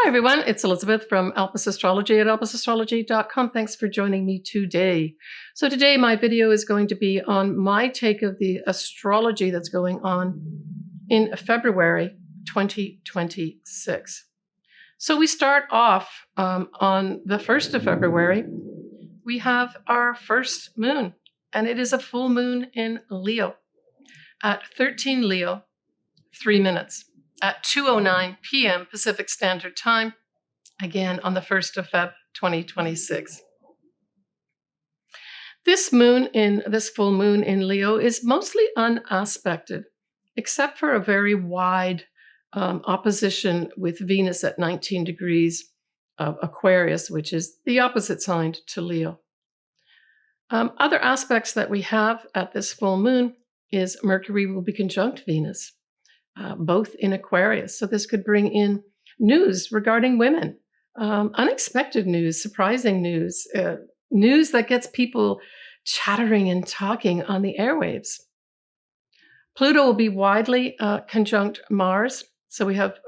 everyone, it's Elizabeth from Alpus Astrology at alpusastrology.com. Thanks for joining me today. So today my video is going to be on my take of the astrology that's going on in February 2026. So we start off on the 1st of February. We have our first moon, and it is a full moon in Leo at 13 Leo, 3 minutes. At 2:09 p.m. Pacific Standard Time, again on the 1st of Feb 2026. This full moon in Leo is mostly unaspected, except for a very wide opposition with Venus at 19 degrees of Aquarius, which is the opposite sign to Leo. Other aspects that we have at this full moon is Mercury will be conjunct Venus. Both in Aquarius. So this could bring in news regarding women, unexpected news, surprising news, news that gets people chattering and talking on the airwaves. Pluto will be widely conjunct Mars. So we have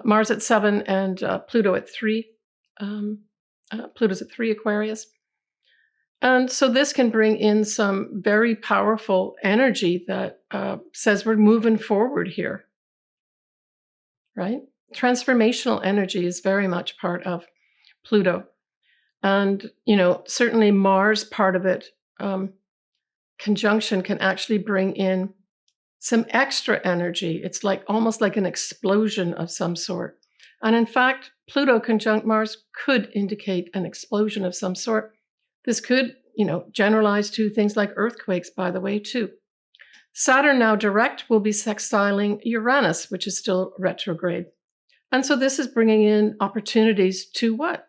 Mars at 7 and Pluto at 3. Pluto's at 3 Aquarius. And so this can bring in some very powerful energy that says we're moving forward here, right? Transformational energy is very much part of Pluto. And, certainly Mars, part of it, conjunction can actually bring in some extra energy. It's almost like an explosion of some sort. And in fact, Pluto conjunct Mars could indicate an explosion of some sort. This could, generalize to things like earthquakes, by the way, too. Saturn now direct will be sextiling Uranus, which is still retrograde. And so this is bringing in opportunities to what?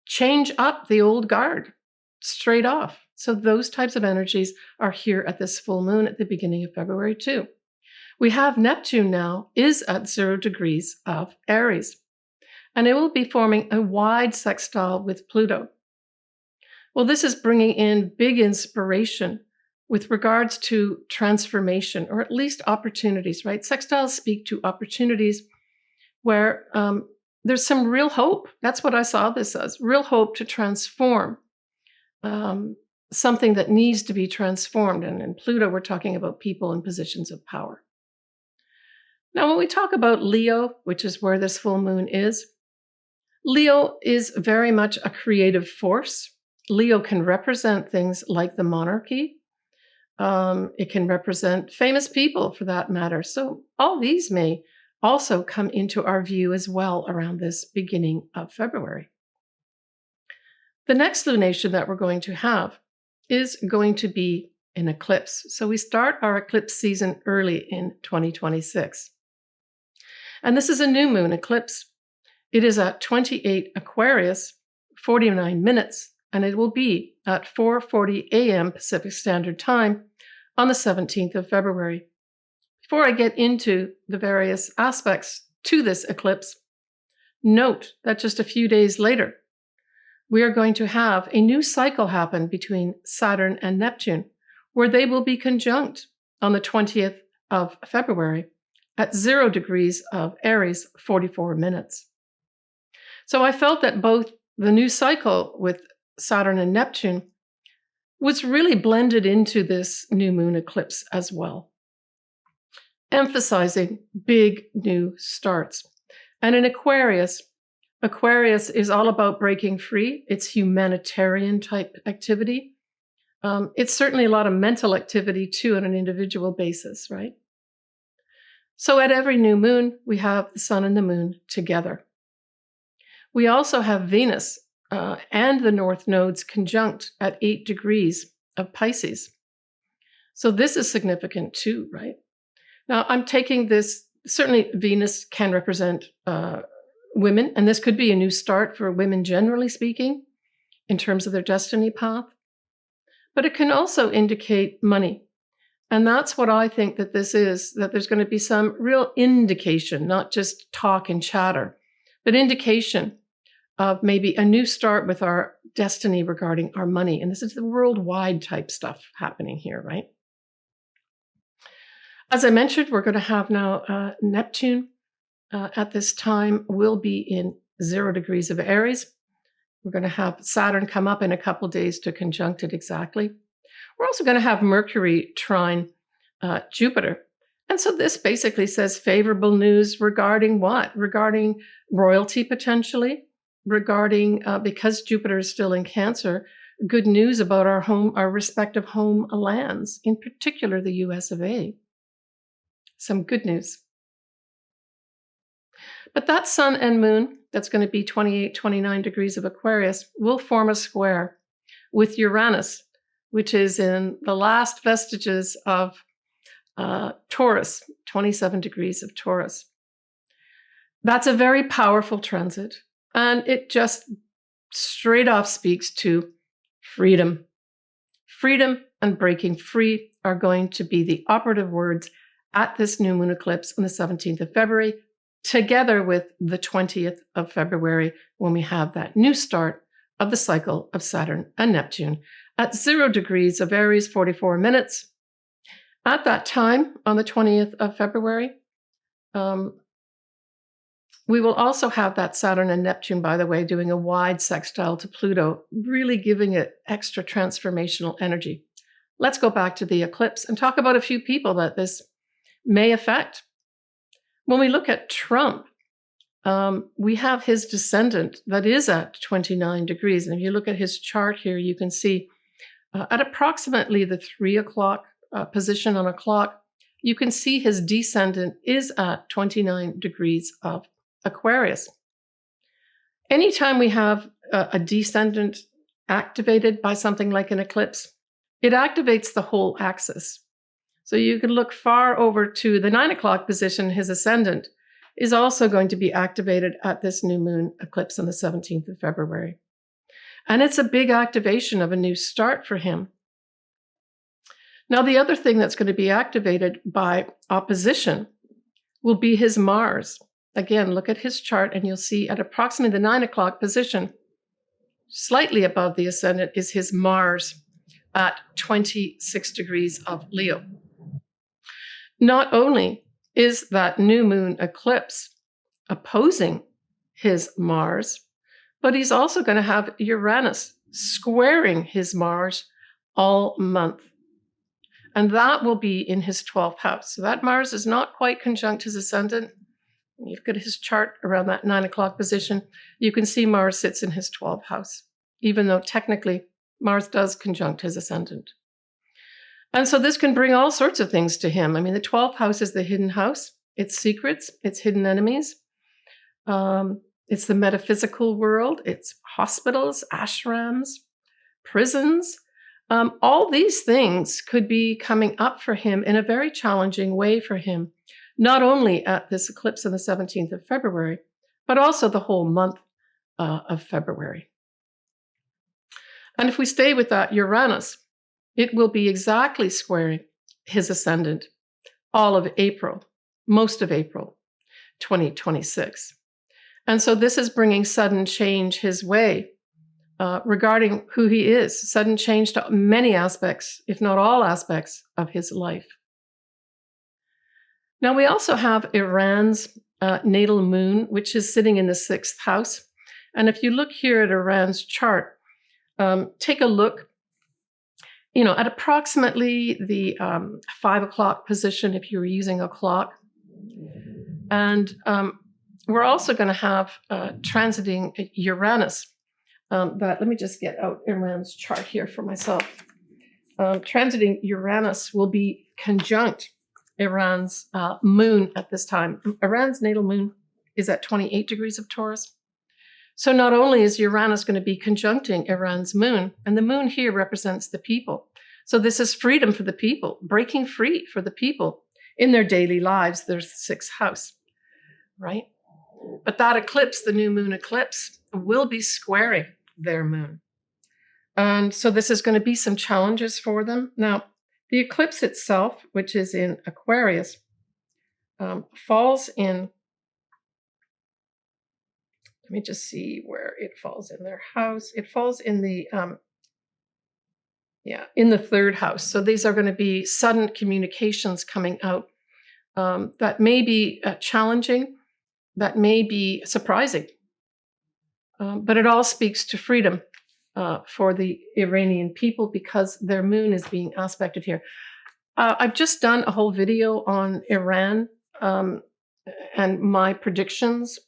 Change up the old guard straight off. So those types of energies are here at this full moon at the beginning of February, too. We have Neptune now is at 0 degrees of Aries, and it will be forming a wide sextile with Pluto. Well, this is bringing in big inspiration with regards to transformation, or at least opportunities, right? Sextiles speak to opportunities where there's some real hope. That's what I saw this as, real hope to transform something that needs to be transformed. And in Pluto, we're talking about people in positions of power. Now, when we talk about Leo, which is where this full moon is, Leo is very much a creative force. Leo can represent things like the monarchy. It can represent famous people, for that matter. So all these may also come into our view as well around this beginning of February. The next lunation that we're going to have is going to be an eclipse. So we start our eclipse season early in 2026. And this is a new moon eclipse. It is at 28 Aquarius, 49 minutes, and it will be at 4:40 a.m. Pacific Standard Time on the 17th of February. Before I get into the various aspects to this eclipse, note that just a few days later, we are going to have a new cycle happen between Saturn and Neptune, where they will be conjunct on the 20th of February at 0 degrees of Aries, 44 minutes. So I felt that both the new cycle with Saturn and Neptune was really blended into this new moon eclipse as well, emphasizing big new starts. And in Aquarius is all about breaking free. It's humanitarian type activity. It's certainly a lot of mental activity too on an individual basis, right? So at every new moon, we have the sun and the moon together. We also have Venus and the North nodes conjunct at 8 degrees of Pisces. So this is significant too, right? Now I'm taking this, certainly Venus can represent women, and this could be a new start for women generally speaking in terms of their destiny path. But it can also indicate money. And that's what I think that this is, that there's going to be some real indication, not just talk and chatter, but indication of maybe a new start with our destiny regarding our money. And this is the worldwide type stuff happening here, right? As I mentioned, we're going to have now Neptune at this time will be in 0 degrees of Aries. We're going to have Saturn come up in a couple days to conjunct it exactly. We're also going to have Mercury trine Jupiter. And so this basically says favorable news regarding what? Regarding royalty potentially, regarding, because Jupiter is still in Cancer, good news about our respective home lands, in particular the US of A. Some good news. But that sun and moon, that's going to be 28, 29 degrees of Aquarius, will form a square with Uranus, which is in the last vestiges of Taurus, 27 degrees of Taurus. That's a very powerful transit, and it just straight off speaks to freedom. Freedom and breaking free are going to be the operative words at this new moon eclipse on the 17th of February, together with the 20th of February, when we have that new start of the cycle of Saturn and Neptune at 0 degrees of Aries, 44 minutes. At that time, on the 20th of February, we will also have that Saturn and Neptune, by the way, doing a wide sextile to Pluto, really giving it extra transformational energy. Let's go back to the eclipse and talk about a few people that this may affect. When we look at Trump, we have his descendant that is at 29 degrees. And if you look at his chart here, you can see at approximately the 3 o'clock position on a clock, you can see his descendant is at 29 degrees of Aquarius. Anytime we have a descendant activated by something like an eclipse, it activates the whole axis. So you can look far over to the 9 o'clock position. His ascendant is also going to be activated at this new moon eclipse on the 17th of February. And it's a big activation of a new start for him. Now, the other thing that's going to be activated by opposition will be his Mars. Again, look at his chart and you'll see at approximately the 9 o'clock position, slightly above the ascendant, is his Mars at 26 degrees of Leo. Not only is that new moon eclipse opposing his Mars, but he's also going to have Uranus squaring his Mars all month. And that will be in his 12th house. So that Mars is not quite conjunct his ascendant. When you look at his chart around that 9 o'clock position, you can see Mars sits in his 12th house, even though technically Mars does conjunct his ascendant. And so this can bring all sorts of things to him. I mean, the 12th house is the hidden house. It's secrets, it's hidden enemies. It's the metaphysical world. It's hospitals, ashrams, prisons. All these things could be coming up for him in a very challenging way for him, not only at this eclipse on the 17th of February, but also the whole month of February. And if we stay with that Uranus, it will be exactly squaring his ascendant all of April, most of April 2026. And so this is bringing sudden change his way regarding who he is, sudden change to many aspects, if not all aspects of his life. Now, we also have Iran's natal moon, which is sitting in the 6th house. And if you look here at Iran's chart, take a look, at approximately the 5 o'clock position if you were using a clock. And we're also going to have transiting Uranus. Let me just get out Iran's chart here for myself. Transiting Uranus will be conjunct Iran's moon at this time. Iran's natal moon is at 28 degrees of Taurus. So not only is Uranus going to be conjuncting Iran's moon, and the moon here represents the people. So this is freedom for the people, breaking free for the people in their daily lives, their 6th house, right? But that eclipse, the new moon eclipse, will be squaring their moon. And so this is going to be some challenges for them. Now, the eclipse itself, which is in Aquarius, falls in, let me just see where it falls in their house. It falls in the, in the 3rd house. So these are going to be sudden communications coming out that may be challenging. that may be surprising. But it all speaks to freedom for the Iranian people because their moon is being aspected here. I've just done a whole video on Iran and my predictions.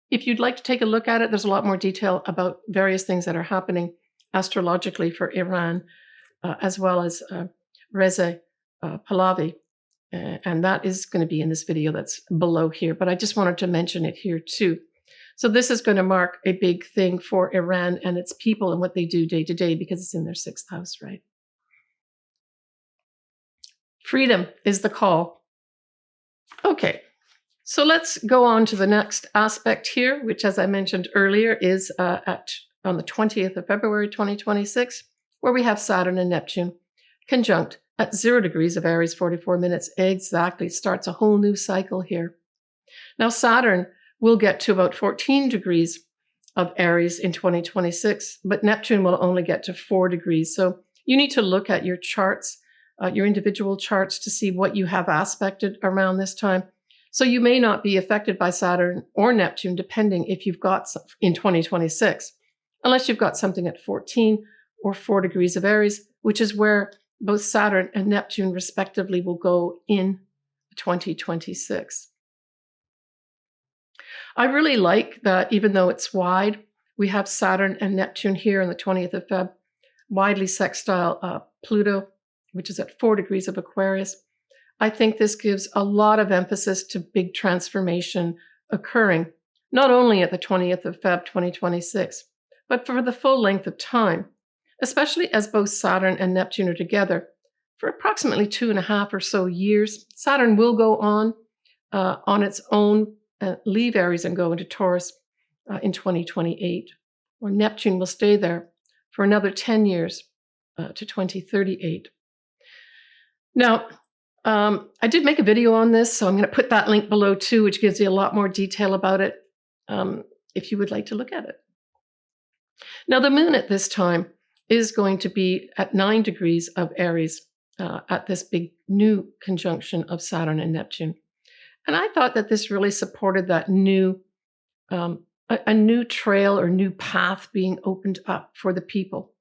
If you'd like to take a look at it, there's a lot more detail about various things that are happening astrologically for Iran, as well as Reza Pahlavi. And that is going to be in this video that's below here. But I just wanted to mention it here too. So this is going to mark a big thing for Iran and its people and what they do day to day because it's in their 6th house, right? Freedom is the call. Okay, so let's go on to the next aspect here, which, as I mentioned earlier, is on the 20th of February, 2026, where we have Saturn and Neptune conjunct at 0 degrees of Aries, 44 minutes. Exactly, starts a whole new cycle here. Now, Saturn will get to about 14 degrees of Aries in 2026, but Neptune will only get to 4 degrees. So you need to look at your charts, your individual charts, to see what you have aspected around this time. So you may not be affected by Saturn or Neptune, depending if you've got some in 2026, unless you've got something at 14 or 4 degrees of Aries, which is where both Saturn and Neptune respectively will go in 2026. I really like that even though it's wide, we have Saturn and Neptune here on the 20th of Feb, widely sextile Pluto, which is at 4 degrees of Aquarius. I think this gives a lot of emphasis to big transformation occurring, not only at the 20th of Feb 2026, but for the full length of time, especially as both Saturn and Neptune are together for approximately 2.5 or so years. Saturn will go on its own, leave Aries and go into Taurus in 2028, or Neptune will stay there for another 10 years to 2038. Now, I did make a video on this, so I'm going to put that link below too, which gives you a lot more detail about it if you would like to look at it. Now, the moon at this time is going to be at 9 degrees of Aries at this big new conjunction of Saturn and Neptune. And I thought that this really supported that new, a new trail or new path being opened up for the people.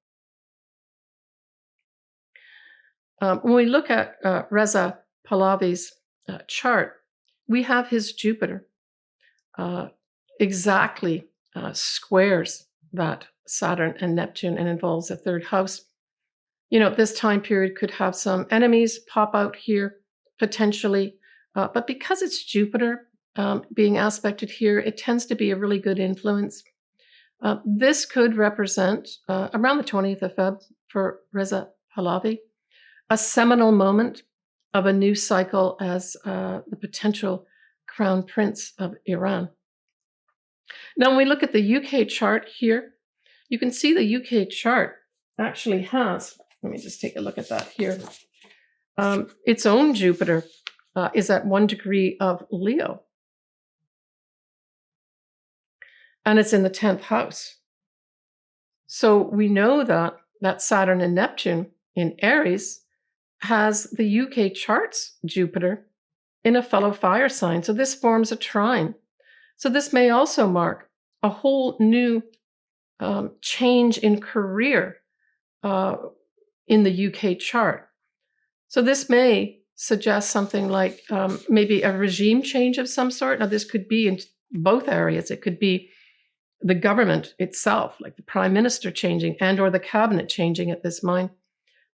When we look at Reza Pahlavi's chart, we have his Jupiter exactly squares that Saturn and Neptune and involves the 3rd house. You know, this time period could have some enemies pop out here, potentially. But because it's Jupiter being aspected here, it tends to be a really good influence. This could represent, around the 20th of Feb for Reza Pahlavi, a seminal moment of a new cycle as the potential crown prince of Iran. Now, when we look at the UK chart here, you can see the UK chart actually has, let me just take a look at that here, its own Jupiter is at 1 degree of Leo. And it's in the 10th house. So we know that Saturn and Neptune in Aries has the UK chart's Jupiter in a fellow fire sign. So this forms a trine. So this may also mark a whole new change in career in the UK chart. So this may suggest something like maybe a regime change of some sort. Now, this could be in both areas. It could be the government itself, like the prime minister changing and or the cabinet changing at this time.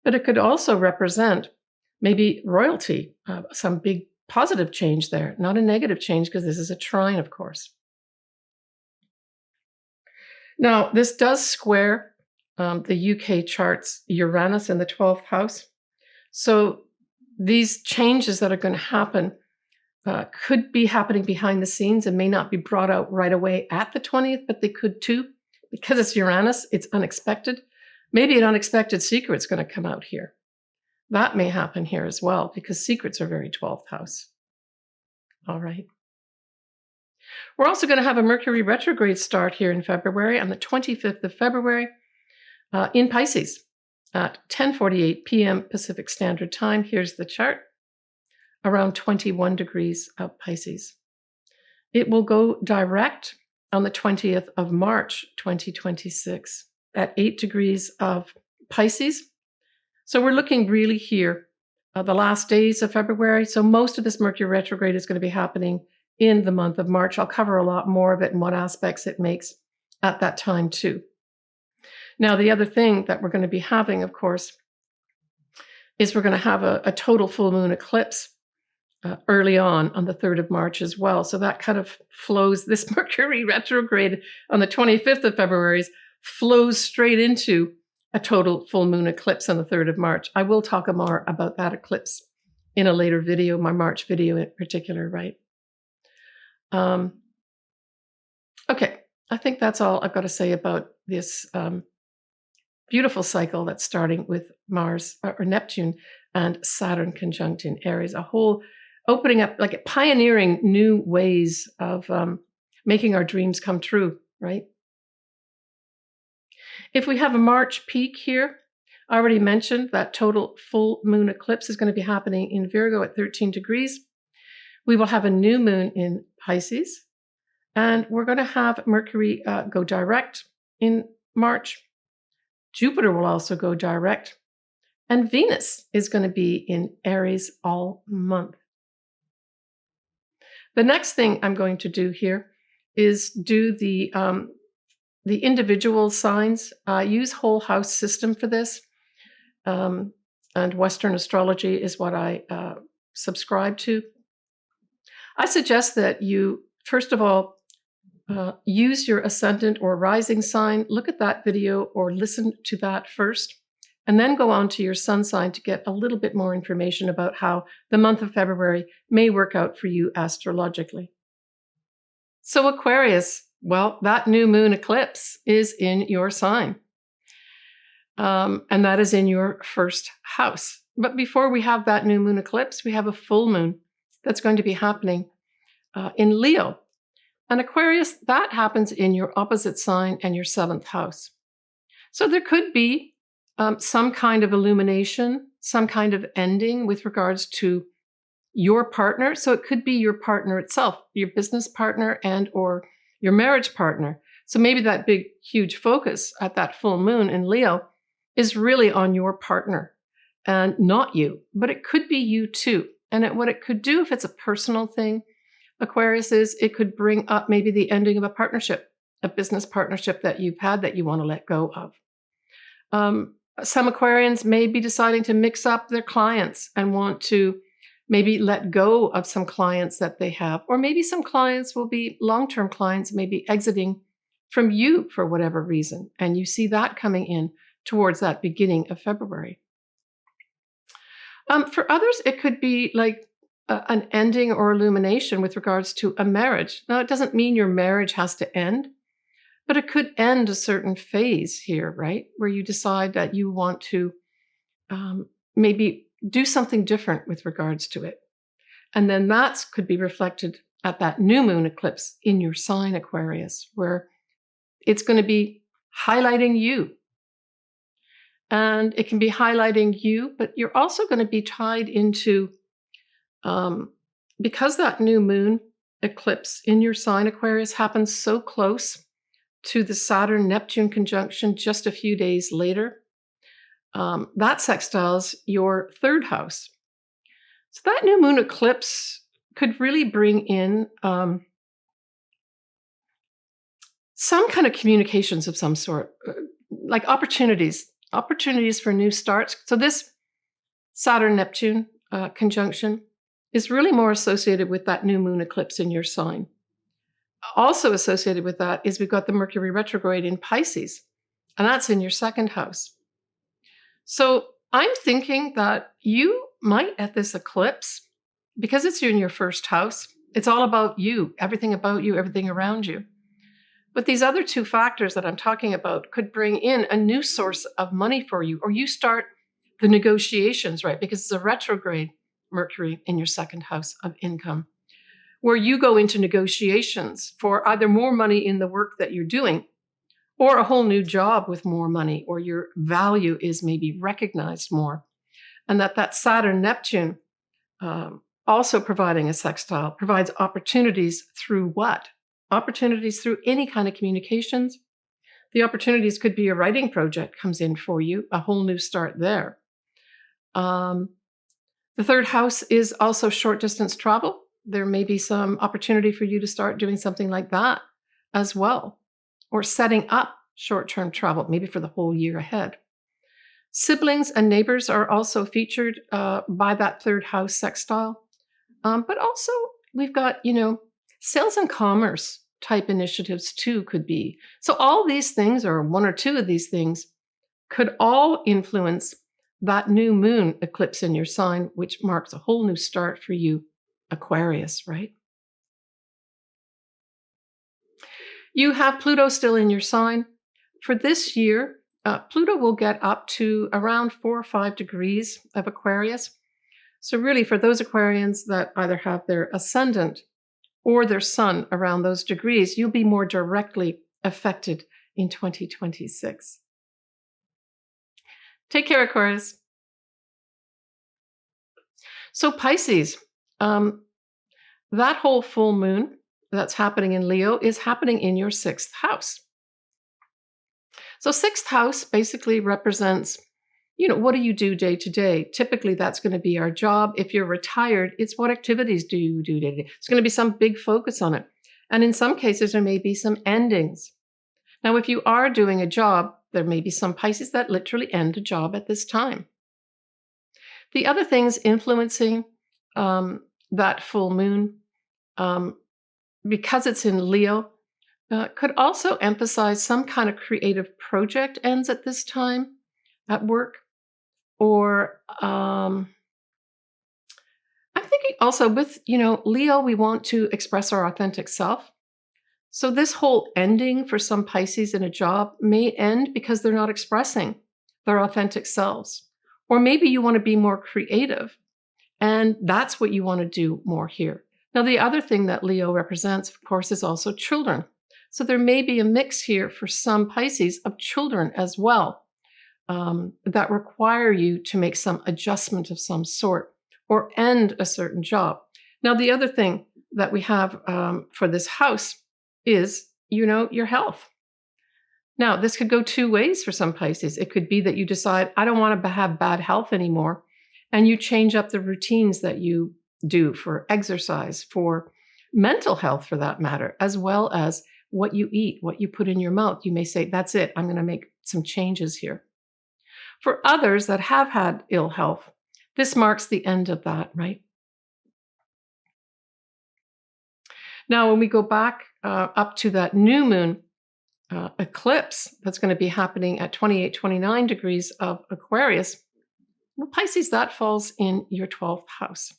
But it could also represent maybe royalty, some big positive change there, not a negative change because this is a trine, of course. Now, this does square the UK chart's Uranus in the 12th house. So these changes that are going to happen could be happening behind the scenes and may not be brought out right away at the 20th, but they could too. Because it's Uranus, it's unexpected. Maybe an unexpected secret's going to come out here. That may happen here as well, because secrets are very 12th house. All right. We're also going to have a Mercury retrograde start here in February, on the 25th of February in Pisces at 10:48 p.m. Pacific Standard Time. Here's the chart, around 21 degrees of Pisces. It will go direct on the 20th of March, 2026 at 8 degrees of Pisces. So we're looking really here, the last days of February. So most of this Mercury retrograde is going to be happening in the month of March. I'll cover a lot more of it and what aspects it makes at that time too. Now, the other thing that we're going to be having, of course, is we're going to have a total full moon eclipse early on the 3rd of March as well. So that kind of flows, this Mercury retrograde on the 25th of February flows straight into a total full moon eclipse on the 3rd of March. I will talk more about that eclipse in a later video, my March video in particular, right? Okay, I think that's all I've got to say about this beautiful cycle that's starting with Mars or Neptune and Saturn conjunct in Aries, a whole opening up, like pioneering new ways of making our dreams come true, right? If we have a March peak here, I already mentioned that total full moon eclipse is going to be happening in Virgo at 13 degrees. We will have a new moon in Pisces, and we're going to have Mercury go direct in March. Jupiter will also go direct, and Venus is going to be in Aries all month. The next thing I'm going to do here is do the individual signs. Use whole house system for this, and Western astrology is what I subscribe to. I suggest that you, first of all, use your ascendant or rising sign. Look at that video or listen to that first, and then go on to your sun sign to get a little bit more information about how the month of February may work out for you astrologically. So Aquarius, well, that new moon eclipse is in your sign, and that is in your first house. But before we have that new moon eclipse, we have a full moon that's going to be happening in Leo. And Aquarius, that happens in your opposite sign and your 7th house. So there could be some kind of illumination, some kind of ending with regards to your partner. So it could be your partner itself, your business partner and or your marriage partner. So maybe that big, huge focus at that full moon in Leo is really on your partner and not you, but it could be you too. And what it could do if it's a personal thing, Aquarius, is it could bring up maybe the ending of a partnership, a business partnership that you've had that you want to let go of. Some Aquarians may be deciding to mix up their clients and want to maybe let go of some clients that they have, or maybe some clients will be long-term clients, maybe exiting from you for whatever reason. And you see that coming in towards that beginning of February. For others, it could be like an ending or illumination with regards to a marriage. Now, it doesn't mean your marriage has to end, but it could end a certain phase here, right? Where you decide that you want to maybe do something different with regards to it. And then that could be reflected at that new moon eclipse in your sign, Aquarius, where it's going to be highlighting you. And it can be highlighting you, but you're also going to be tied into, because that new moon eclipse in your sign, Aquarius, happens so close to the Saturn-Neptune conjunction just a few days later, that sextiles your 3rd house. So that new moon eclipse could really bring in some kind of communications of some sort, like opportunities for new starts. So this Saturn-Neptune conjunction is really more associated with that new moon eclipse in your sign. Also associated with that is we've got the Mercury retrograde in Pisces, and that's in your 2nd house. So I'm thinking that you might, at this eclipse, because it's in your 1st house, it's all about you, everything around you. But these other 2 factors that I'm talking about could bring in a new source of money for you, or you start the negotiations, right? Because it's a retrograde Mercury in your 2nd house of income, where you go into negotiations for either more money in the work that you're doing, or a whole new job with more money, or your value is maybe recognized more. And that Saturn-Neptune also providing a sextile, provides opportunities through what? Opportunities through any kind of communications. The opportunities could be a writing project comes in for you, a whole new start there. The third house is also short distance travel. There may be some opportunity for you to start doing something like that as well, or setting up short-term travel, maybe for the whole year ahead. Siblings and neighbors are also featured by that third house sextile. But also we've got, sales and commerce type initiatives too could be. So all these things, or one or two of these things, could all influence that new moon eclipse in your sign, which marks a whole new start for you, Aquarius, right? You have Pluto still in your sign. For this year, Pluto will get up to around 4 or 5 degrees of Aquarius. So really, for those Aquarians that either have their ascendant or their sun around those degrees, you'll be more directly affected in 2026. Take care, Aquarius. So Pisces, that whole full moon that's happening in Leo is happening in your 6th house. So 6th house basically represents, what do you do day to day? Typically, that's going to be our job. If you're retired, it's what activities do you do day to day? It's going to be some big focus on it. And in some cases, there may be some endings. Now, if you are doing a job, there may be some Pisces that literally end a job at this time. The other things influencing that full moon, because it's in Leo, could also emphasize some kind of creative project ends at this time at work. Or I'm thinking also with, Leo, we want to express our authentic self. So this whole ending for some Pisces in a job may end because they're not expressing their authentic selves. Or maybe you want to be more creative, and that's what you want to do more here. Now, the other thing that Leo represents, of course, is also children. So there may be a mix here for some Pisces of children as well. That require you to make some adjustment of some sort or end a certain job. Now, the other thing that we have for this house is, your health. Now, this could go two ways for some Pisces. It could be that you decide, I don't want to have bad health anymore, and you change up the routines that you do for exercise, for mental health for that matter, as well as what you eat, what you put in your mouth. You may say, that's it, I'm going to make some changes here. For others that have had ill health, this marks the end of that, right? Now, when we go back up to that new moon eclipse that's going to be happening at 28, 29 degrees of Aquarius, well, Pisces, that falls in your 12th house.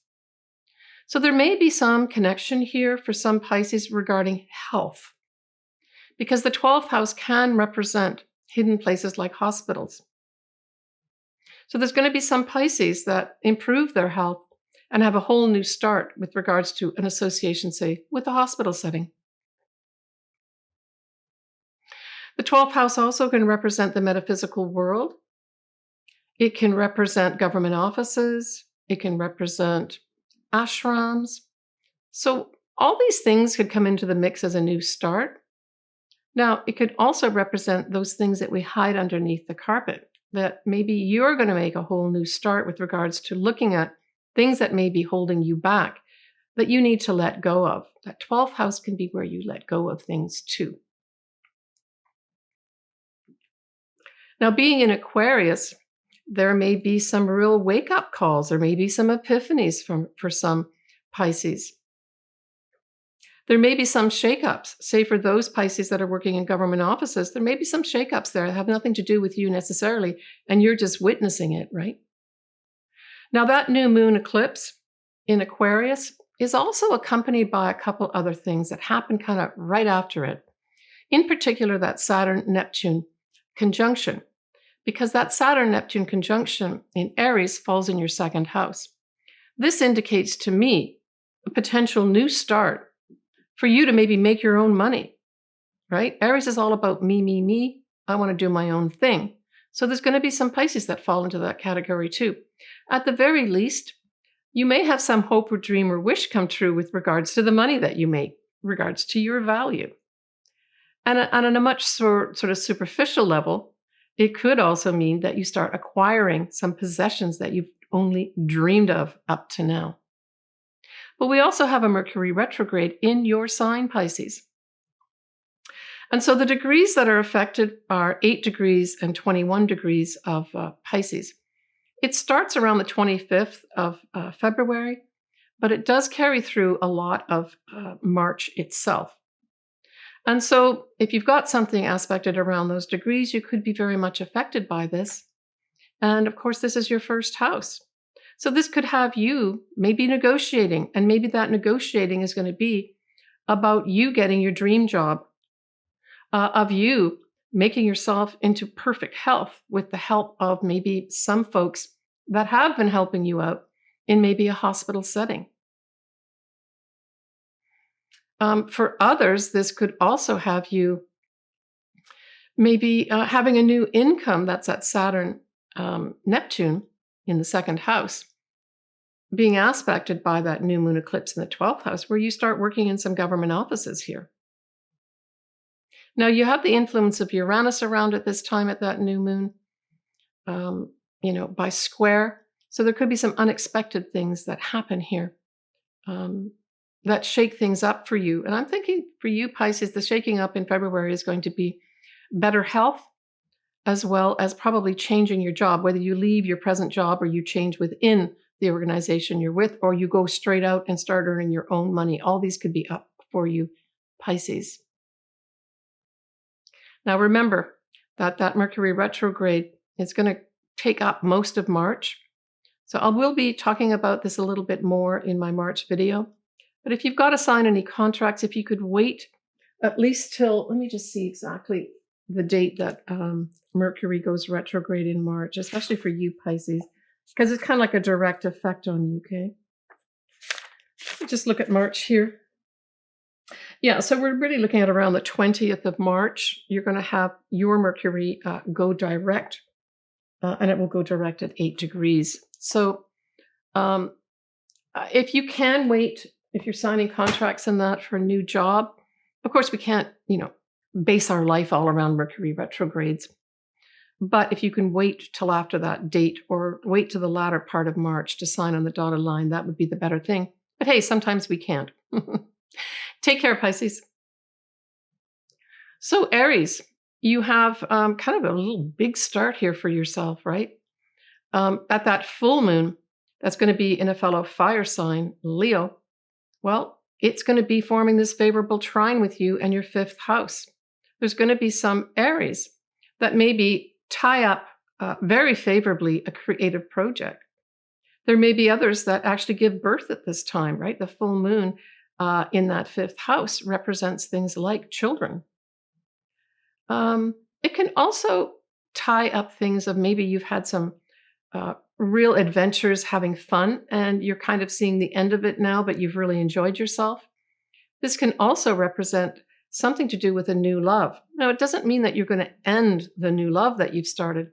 So there may be some connection here for some Pisces regarding health, because the 12th house can represent hidden places like hospitals. So there's going to be some Pisces that improve their health and have a whole new start with regards to an association, say, with a hospital setting. The 12th house also can represent the metaphysical world. It can represent government offices. It can represent ashrams. So all these things could come into the mix as a new start. Now, it could also represent those things that we hide underneath the carpet, that maybe you're going to make a whole new start with regards to looking at things that may be holding you back, that you need to let go of. That 12th house can be where you let go of things too. Now, being in Aquarius, there may be some real wake-up calls. There may be some epiphanies for some Pisces. There may be some shakeups. Say for those Pisces that are working in government offices, there may be some shakeups there that have nothing to do with you necessarily, and you're just witnessing it, right? Now, that new moon eclipse in Aquarius is also accompanied by a couple other things that happen kind of right after it. In particular, that Saturn-Neptune conjunction, because that Saturn-Neptune conjunction in Aries falls in your 2nd house. This indicates to me a potential new start for you to maybe make your own money, right? Aries is all about me, me, me. I want to do my own thing. So there's going to be some Pisces that fall into that category too. At the very least, You may have some hope or dream or wish come true with regards to the money that you make, regards to your value. And on a much sort of superficial level, it could also mean that you start acquiring some possessions that you've only dreamed of up to now. But we also have a Mercury retrograde in your sign, Pisces. And so the degrees that are affected are 8 degrees and 21 degrees of Pisces. It starts around the 25th of February, but it does carry through a lot of March itself. And so if you've got something aspected around those degrees, you could be very much affected by this. And of course, this is your first house. So this could have you maybe negotiating, and maybe that negotiating is going to be about you getting your dream job, of you making yourself into perfect health with the help of maybe some folks that have been helping you out in maybe a hospital setting. For others, this could also have you maybe having a new income that's at Saturn, Neptune in the second house, being aspected by that new moon eclipse in the 12th house, where you start working in some government offices here. Now, you have the influence of Uranus around at this time at that new moon, by square. So there could be some unexpected things that happen here that shake things up for you. And I'm thinking for you, Pisces, the shaking up in February is going to be better health, as well as probably changing your job, whether you leave your present job or you change within the organization you're with, or you go straight out and start earning your own money. All these could be up for you, Pisces. Now, remember that Mercury retrograde is going to take up most of March. So I will be talking about this a little bit more in my March video. But if you've got to sign any contracts, if you could wait at least till, let me just see exactly the date that Mercury goes retrograde in March, especially for you, Pisces, because it's kind of like a direct effect on you, okay? Just look at March here. Yeah, so we're really looking at around the 20th of March. You're going to have your Mercury go direct, and it will go direct at 8 degrees. So if you can wait, if you're signing contracts and that for a new job, of course we can't, base our life all around Mercury retrogrades. But if you can wait till after that date or wait to the latter part of March to sign on the dotted line, that would be the better thing. But hey, sometimes we can't. Take care, Pisces. So Aries, you have kind of a little big start here for yourself, right? At that full moon, that's going to be in a fellow fire sign, Leo. Well, it's going to be forming this favorable trine with you and your 5th house. There's going to be some Aries that maybe tie up very favorably a creative project. There may be others that actually give birth at this time, right? The full moon in that 5th house represents things like children. It can also tie up things of maybe you've had some real adventures, having fun, and you're kind of seeing the end of it now, but you've really enjoyed yourself. This can also represent something to do with a new love. Now, it doesn't mean that you're going to end the new love that you've started.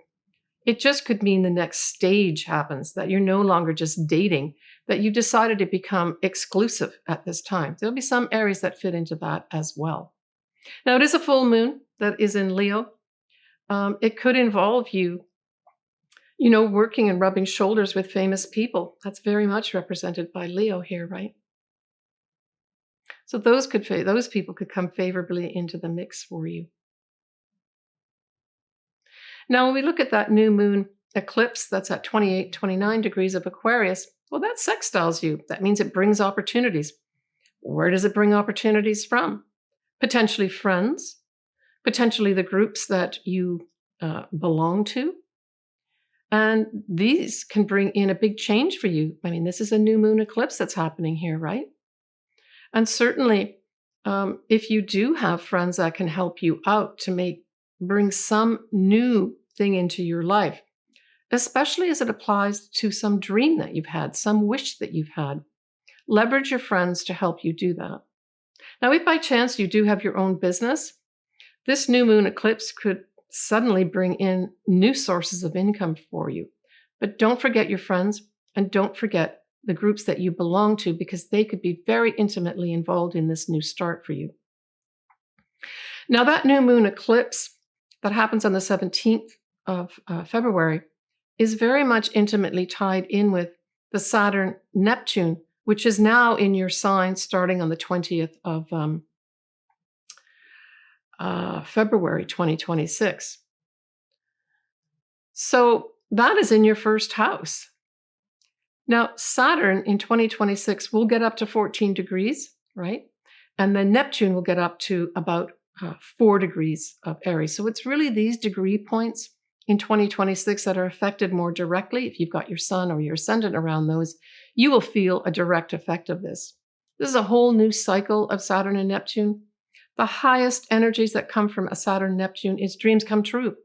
It just could mean the next stage happens, that you're no longer just dating, that you've decided to become exclusive at this time. There'll be some Aries that fit into that as well. Now, it is a full moon that is in Leo. It could involve you, working and rubbing shoulders with famous people. That's very much represented by Leo here, right? So those people could come favorably into the mix for you. Now, when we look at that new moon eclipse, that's at 28, 29 degrees of Aquarius, well, that sextiles you. That means it brings opportunities. Where does it bring opportunities from? Potentially friends, potentially the groups that you belong to. And these can bring in a big change for you. I mean, this is a new moon eclipse that's happening here, right? And certainly, if you do have friends that can help you out to bring some new thing into your life, especially as it applies to some dream that you've had, some wish that you've had, leverage your friends to help you do that. Now, if by chance you do have your own business, this new moon eclipse could suddenly bring in new sources of income for you. But don't forget your friends, and don't forget the groups that you belong to, because they could be very intimately involved in this new start for you. Now, that new moon eclipse that happens on the 17th of February is very much intimately tied in with the Saturn-Neptune, which is now in your sign starting on the 20th of February 2026. So that is in your first house. Now, Saturn in 2026 will get up to 14 degrees, right? And then Neptune will get up to about 4 degrees of Aries. So it's really these degree points in 2026 that are affected more directly. If you've got your sun or your ascendant around those, you will feel a direct effect of this. This is a whole new cycle of Saturn and Neptune. The highest energies that come from a Saturn-Neptune is dreams come true.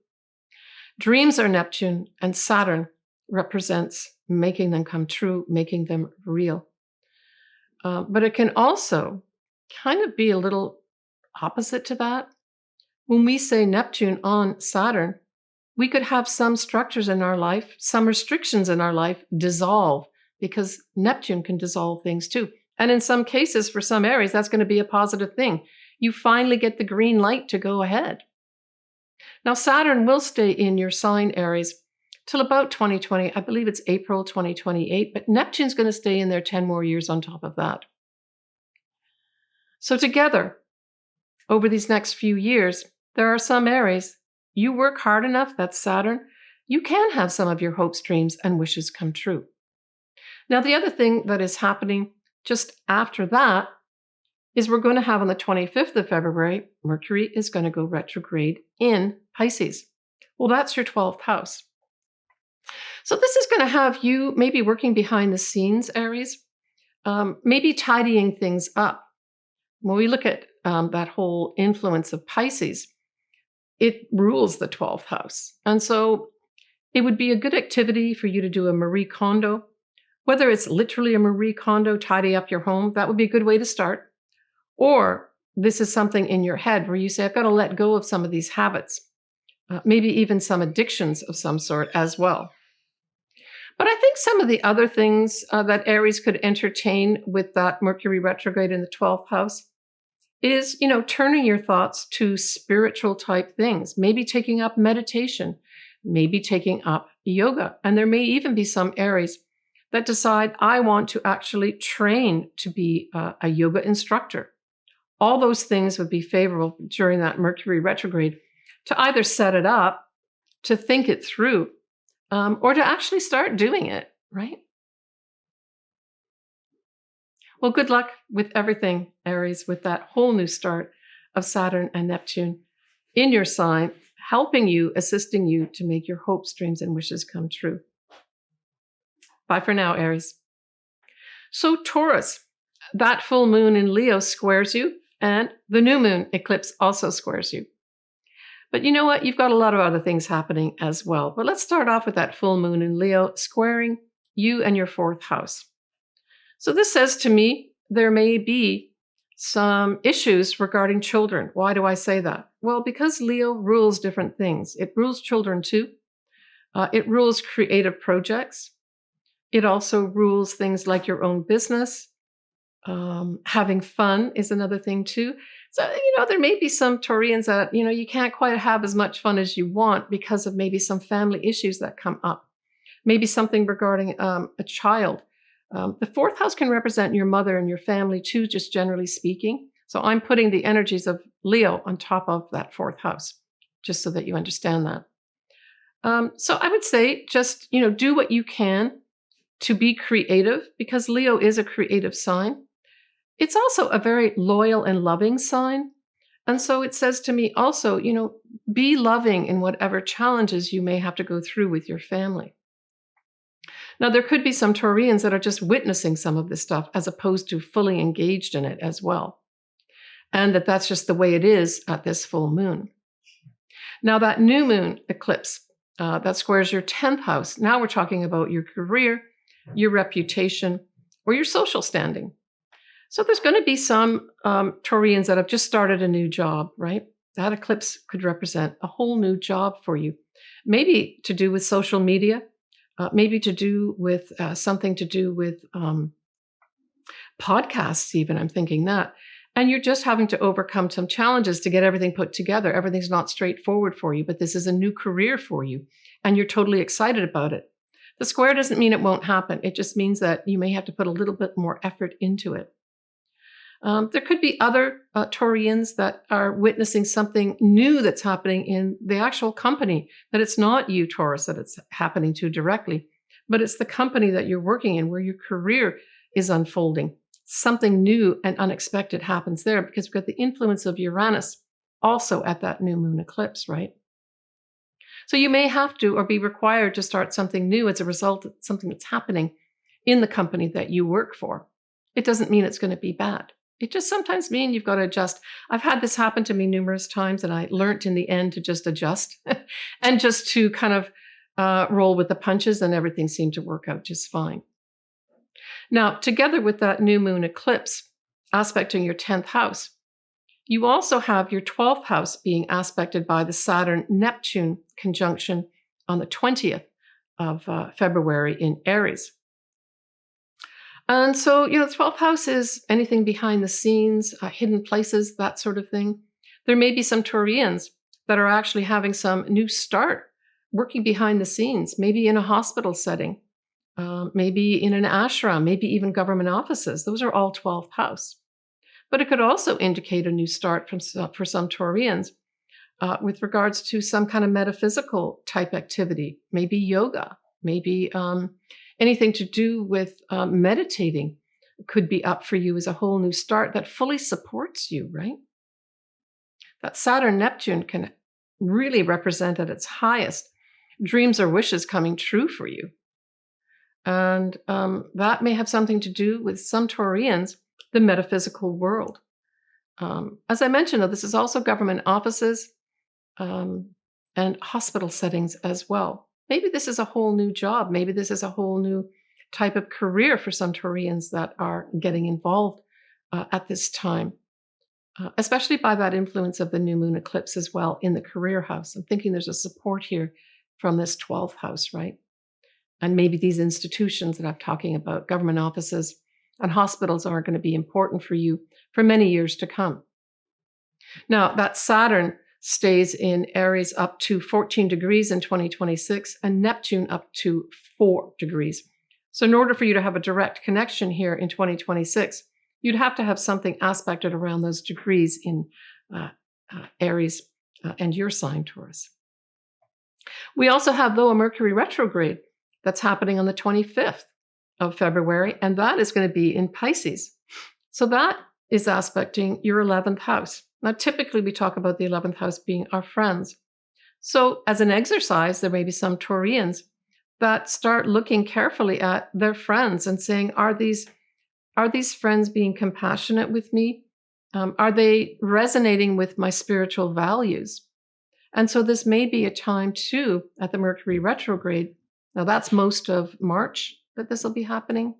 Dreams are Neptune, and Saturn represents making them come true, making them real. But it can also kind of be a little opposite to that. When we say Neptune on Saturn, we could have some structures in our life, some restrictions in our life dissolve, because Neptune can dissolve things too. And in some cases, for some Aries, that's going to be a positive thing. You finally get the green light to go ahead. Now, Saturn will stay in your sign, Aries, till about 2020. I believe it's April 2028, but Neptune's going to stay in there 10 more years on top of that. So together, over these next few years, there are some Aries. You work hard enough, that's Saturn, you can have some of your hopes, dreams, and wishes come true. Now, the other thing that is happening just after that is we're going to have on the 25th of February, Mercury is going to go retrograde in Pisces. Well, that's your 12th house. So this is going to have you maybe working behind the scenes, Aries, maybe tidying things up. When we look at that whole influence of Pisces, it rules the 12th house. And so it would be a good activity for you to do a Marie Kondo. Whether it's literally a Marie Kondo, tidy up your home, that would be a good way to start. Or this is something in your head where you say, I've got to let go of some of these habits, maybe even some addictions of some sort as well. But I think some of the other things that Aries could entertain with that Mercury retrograde in the 12th house is, turning your thoughts to spiritual type things, maybe taking up meditation, maybe taking up yoga. And there may even be some Aries that decide, I want to actually train to be a yoga instructor. All those things would be favorable during that Mercury retrograde to either set it up, to think it through, or to actually start doing it, right? Well, good luck with everything, Aries, with that whole new start of Saturn and Neptune in your sign, helping you, assisting you to make your hopes, dreams, and wishes come true. Bye for now, Aries. So Taurus, that full moon in Leo squares you, and the new moon eclipse also squares you. But you know what? You've got a lot of other things happening as well. But let's start off with that full moon in Leo squaring you and your 4th house. So this says to me, there may be some issues regarding children. Why do I say that? Well, because Leo rules different things. It rules children too. It rules creative projects. It also rules things like your own business. Having fun is another thing too. So, there may be some Taurians that, you can't quite have as much fun as you want because of maybe some family issues that come up. Maybe something regarding a child. The 4th house can represent your mother and your family too, just generally speaking. So I'm putting the energies of Leo on top of that 4th house, just so that you understand that. So I would say just, do what you can to be creative, because Leo is a creative sign. It's also a very loyal and loving sign. And so it says to me also, be loving in whatever challenges you may have to go through with your family. Now, there could be some Taurians that are just witnessing some of this stuff as opposed to fully engaged in it as well. And that's just the way it is at this full moon. Now, that new moon eclipse, that squares your 10th house. Now we're talking about your career, your reputation, or your social standing. So there's going to be some Taurians that have just started a new job, right? That eclipse could represent a whole new job for you. Maybe to do with social media, maybe to do with something to do with podcasts, even. I'm thinking that. And you're just having to overcome some challenges to get everything put together. Everything's not straightforward for you, but this is a new career for you, and you're totally excited about it. The square doesn't mean it won't happen. It just means that you may have to put a little bit more effort into it. There could be other Taurians that are witnessing something new that's happening in the actual company, that it's not you, Taurus, that it's happening to directly, but it's the company that you're working in where your career is unfolding. Something new and unexpected happens there because we've got the influence of Uranus also at that new moon eclipse, right? So you may have to or be required to start something new as a result of something that's happening in the company that you work for. It doesn't mean it's going to be bad. It just sometimes means you've got to adjust. I've had this happen to me numerous times, and I learned in the end to just adjust and just to kind of roll with the punches, and everything seemed to work out just fine. Now, together with that new moon eclipse aspecting your 10th house, you also have your 12th house being aspected by the Saturn-Neptune conjunction on the 20th of February in Aries. And so, the 12th house is anything behind the scenes, hidden places, that sort of thing. There may be some Taurians that are actually having some new start, working behind the scenes, maybe in a hospital setting, maybe in an ashram, maybe even government offices. Those are all 12th house. But it could also indicate a new start for some Taurians with regards to some kind of metaphysical type activity, maybe yoga, maybe anything to do with meditating could be up for you as a whole new start that fully supports you, right? That Saturn-Neptune can really represent at its highest dreams or wishes coming true for you. And that may have something to do with some Taurians, the metaphysical world. As I mentioned, though, this is also government offices and hospital settings as well. Maybe this is a whole new job. Maybe this is a whole new type of career for some Taurians that are getting involved at this time, especially by that influence of the new moon eclipse as well in the career house. I'm thinking there's a support here from this 12th house, right? And maybe these institutions that I'm talking about, government offices and hospitals, are going to be important for you for many years to come. Now, that Saturn stays in Aries up to 14 degrees in 2026 and Neptune up to 4 degrees. So in order for you to have a direct connection here in 2026, you'd have to have something aspected around those degrees in Aries and your sign, Taurus. We also have, though, a Mercury retrograde that's happening on the 25th of February, and that is going to be in Pisces. So that is aspecting your 11th house. Now, typically we talk about the 11th house being our friends. So as an exercise, there may be some Taurians that start looking carefully at their friends and saying, are these friends being compassionate with me? Are they resonating with my spiritual values? And so this may be a time too at the Mercury retrograde. Now that's most of March that this will be happening.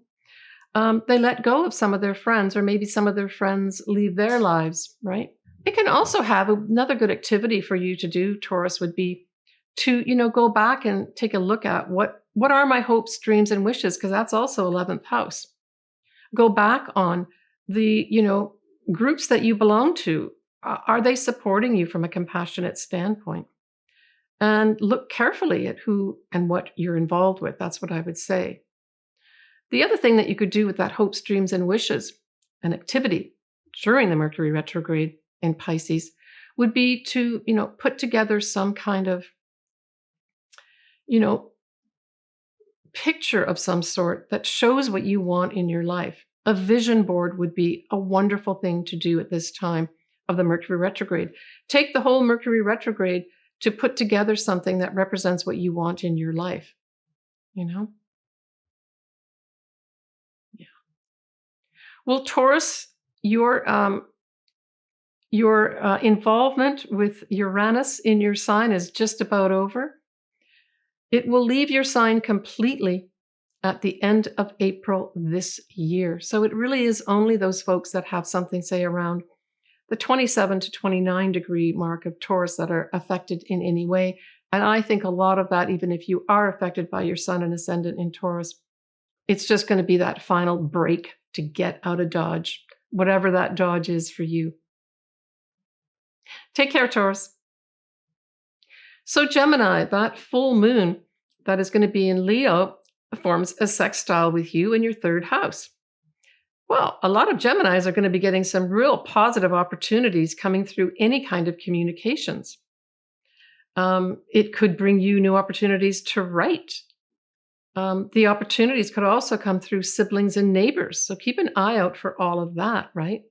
They let go of some of their friends, or maybe some of their friends leave their lives, right? It can also have another good activity for you to do, Taurus, would be to, go back and take a look at what are my hopes, dreams, and wishes, because that's also 11th house. Go back on the, groups that you belong to. Are they supporting you from a compassionate standpoint? And look carefully at who and what you're involved with. That's what I would say. The other thing that you could do with that hopes, dreams, and wishes, an activity during the Mercury retrograde in Pisces, would be to, put together some kind of, picture of some sort that shows what you want in your life. A vision board would be a wonderful thing to do at this time of the Mercury retrograde. Take the whole Mercury retrograde to put together something that represents what you want in your life, Yeah. Well, Taurus, your involvement with Uranus in your sign is just about over. It will leave your sign completely at the end of April this year. So it really is only those folks that have something, say, around the 27 to 29 degree mark of Taurus that are affected in any way. And I think a lot of that, even if you are affected by your sun and ascendant in Taurus, it's just going to be that final break to get out of Dodge, whatever that Dodge is for you. Take care, Taurus. So Gemini, that full moon that is going to be in Leo forms a sextile with you in your third house. Well, a lot of Geminis are going to be getting some real positive opportunities coming through any kind of communications. It could bring you new opportunities to write. The opportunities could also come through siblings and neighbors. So keep an eye out for all of that, right?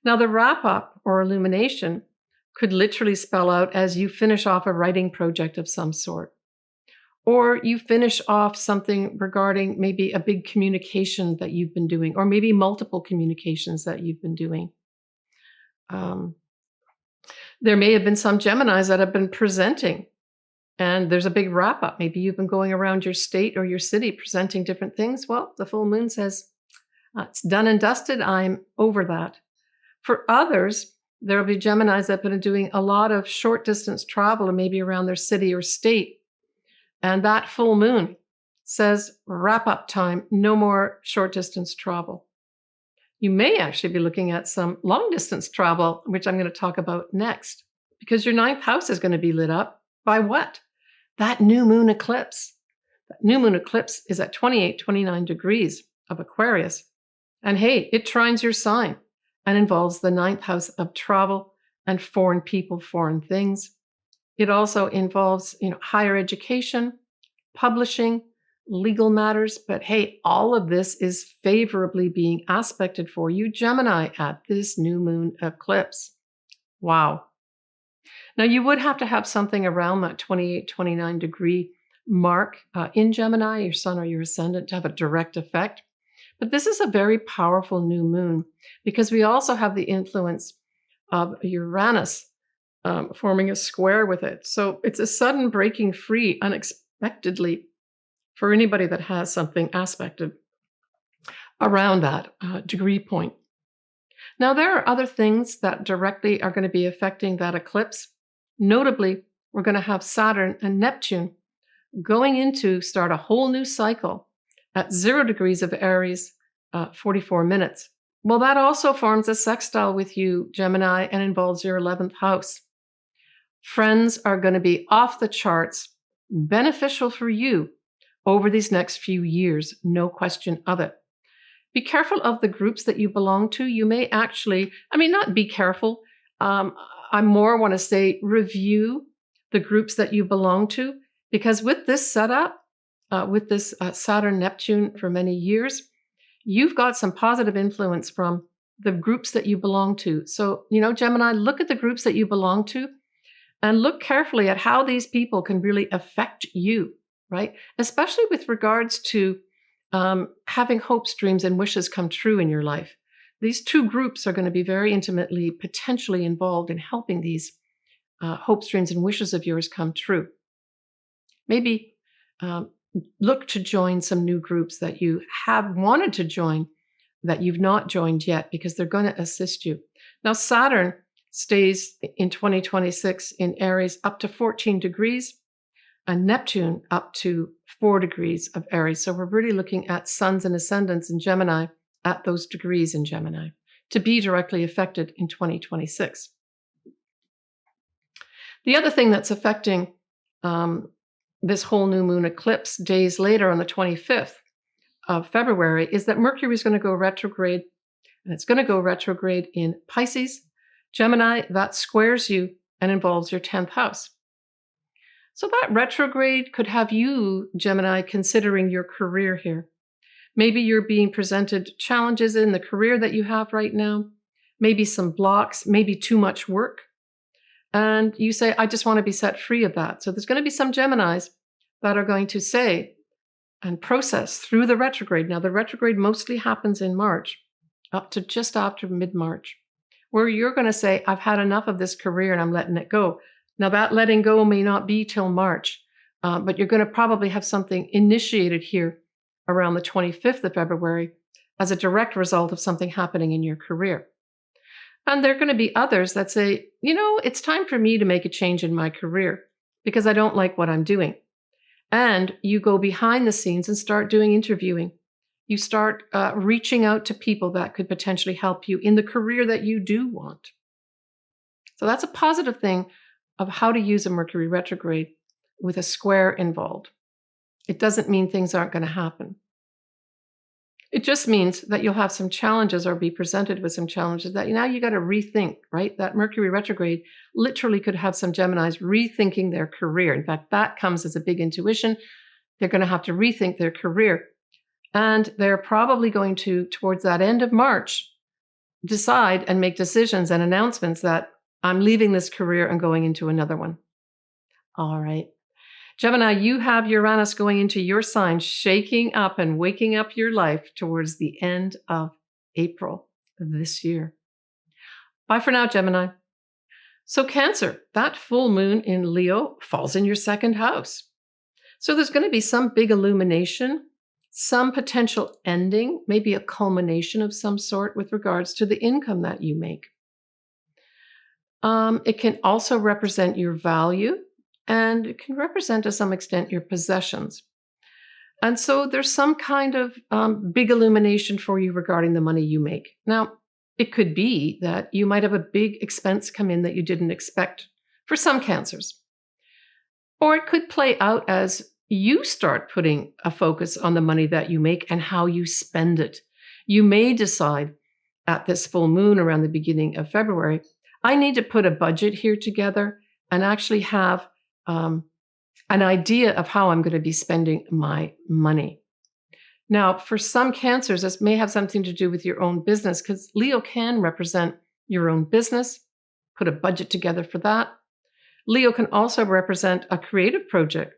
Now, the wrap up or illumination could literally spell out as you finish off a writing project of some sort, or you finish off something regarding maybe a big communication that you've been doing, or maybe multiple communications that you've been doing. There may have been some Geminis that have been presenting, and there's a big wrap up. Maybe you've been going around your state or your city presenting different things. Well, the full moon says, it's done and dusted. I'm over that. For others, there will be Geminis that have been doing a lot of short distance travel, or maybe around their city or state. And that full moon says, wrap up time, no more short distance travel. You may actually be looking at some long distance travel, which I'm going to talk about next, because your ninth house is going to be lit up by what? That new moon eclipse. That new moon eclipse is at 29 degrees of Aquarius. And hey, it trines your sign and involves the ninth house of travel and foreign people, foreign things. It also involves, higher education, publishing, legal matters. But hey, all of this is favorably being aspected for you, Gemini, at this new moon eclipse. Wow. Now, you would have to have something around that 29 degree mark in Gemini, your sun or your ascendant, to have a direct effect. But this is a very powerful new moon because we also have the influence of Uranus forming a square with it. So it's a sudden breaking free unexpectedly for anybody that has something aspected around that degree point. Now, there are other things that directly are going to be affecting that eclipse. Notably, we're going to have Saturn and Neptune going into start a whole new cycle at 0 degrees of Aries, 44 minutes. Well, that also forms a sextile with you, Gemini, and involves your 11th house. Friends are going to be off the charts, beneficial for you over these next few years, no question of it. Be careful of the groups that you belong to. You may actually, not be careful. I more want to say review the groups that you belong to, because with this setup, with this Saturn-Neptune for many years, you've got some positive influence from the groups that you belong to. So, Gemini, look at the groups that you belong to and look carefully at how these people can really affect you, right? Especially with regards to having hopes, dreams, and wishes come true in your life. These two groups are going to be very intimately, potentially involved in helping these hopes, dreams, and wishes of yours come true. Maybe look to join some new groups that you have wanted to join that you've not joined yet, because they're going to assist you. Now, Saturn stays in 2026 in Aries up to 14 degrees, and Neptune up to 4 degrees of Aries. So we're really looking at suns and ascendants in Gemini at those degrees in Gemini to be directly affected in 2026. The other thing that's affecting this whole new moon eclipse days later on the 25th of February is that Mercury is going to go retrograde, and it's going to go retrograde in Pisces. Gemini, that squares you and involves your 10th house. So that retrograde could have you, Gemini, considering your career here. Maybe you're being presented challenges in the career that you have right now, maybe some blocks, maybe too much work. And you say, I just want to be set free of that. So there's going to be some Geminis that are going to say and process through the retrograde. Now, the retrograde mostly happens in March, up to just after mid-March, where you're going to say, I've had enough of this career and I'm letting it go. Now, that letting go may not be till March, but you're going to probably have something initiated here around the 25th of February as a direct result of something happening in your career. And there are going to be others that say, it's time for me to make a change in my career. because I don't like what I'm doing. And you go behind the scenes and start doing interviewing. You start reaching out to people that could potentially help you in the career that you do want. So that's a positive thing of how to use a Mercury retrograde with a square involved. It doesn't mean things aren't going to happen. It just means that you'll have some challenges or be presented with some challenges that now you got to rethink, right? That Mercury retrograde literally could have some Geminis rethinking their career. In fact, that comes as a big intuition. They're going to have to rethink their career. And they're probably going to, towards that end of March, decide and make decisions and announcements that I'm leaving this career and going into another one. All right. Gemini, you have Uranus going into your sign, shaking up and waking up your life towards the end of April this year. Bye for now, Gemini. So Cancer, that full moon in Leo falls in your second house. So there's going to be some big illumination, some potential ending, maybe a culmination of some sort with regards to the income that you make. It can also represent your value, and it can represent to some extent your possessions. And so there's some kind of big illumination for you regarding the money you make. Now, it could be that you might have a big expense come in that you didn't expect for some Cancers. Or it could play out as you start putting a focus on the money that you make and how you spend it. You may decide at this full moon around the beginning of February, I need to put a budget here together and actually have an idea of how I'm going to be spending my money. Now, for some Cancers, this may have something to do with your own business because Leo can represent your own business. Put a budget together for that. Leo can also represent a creative project.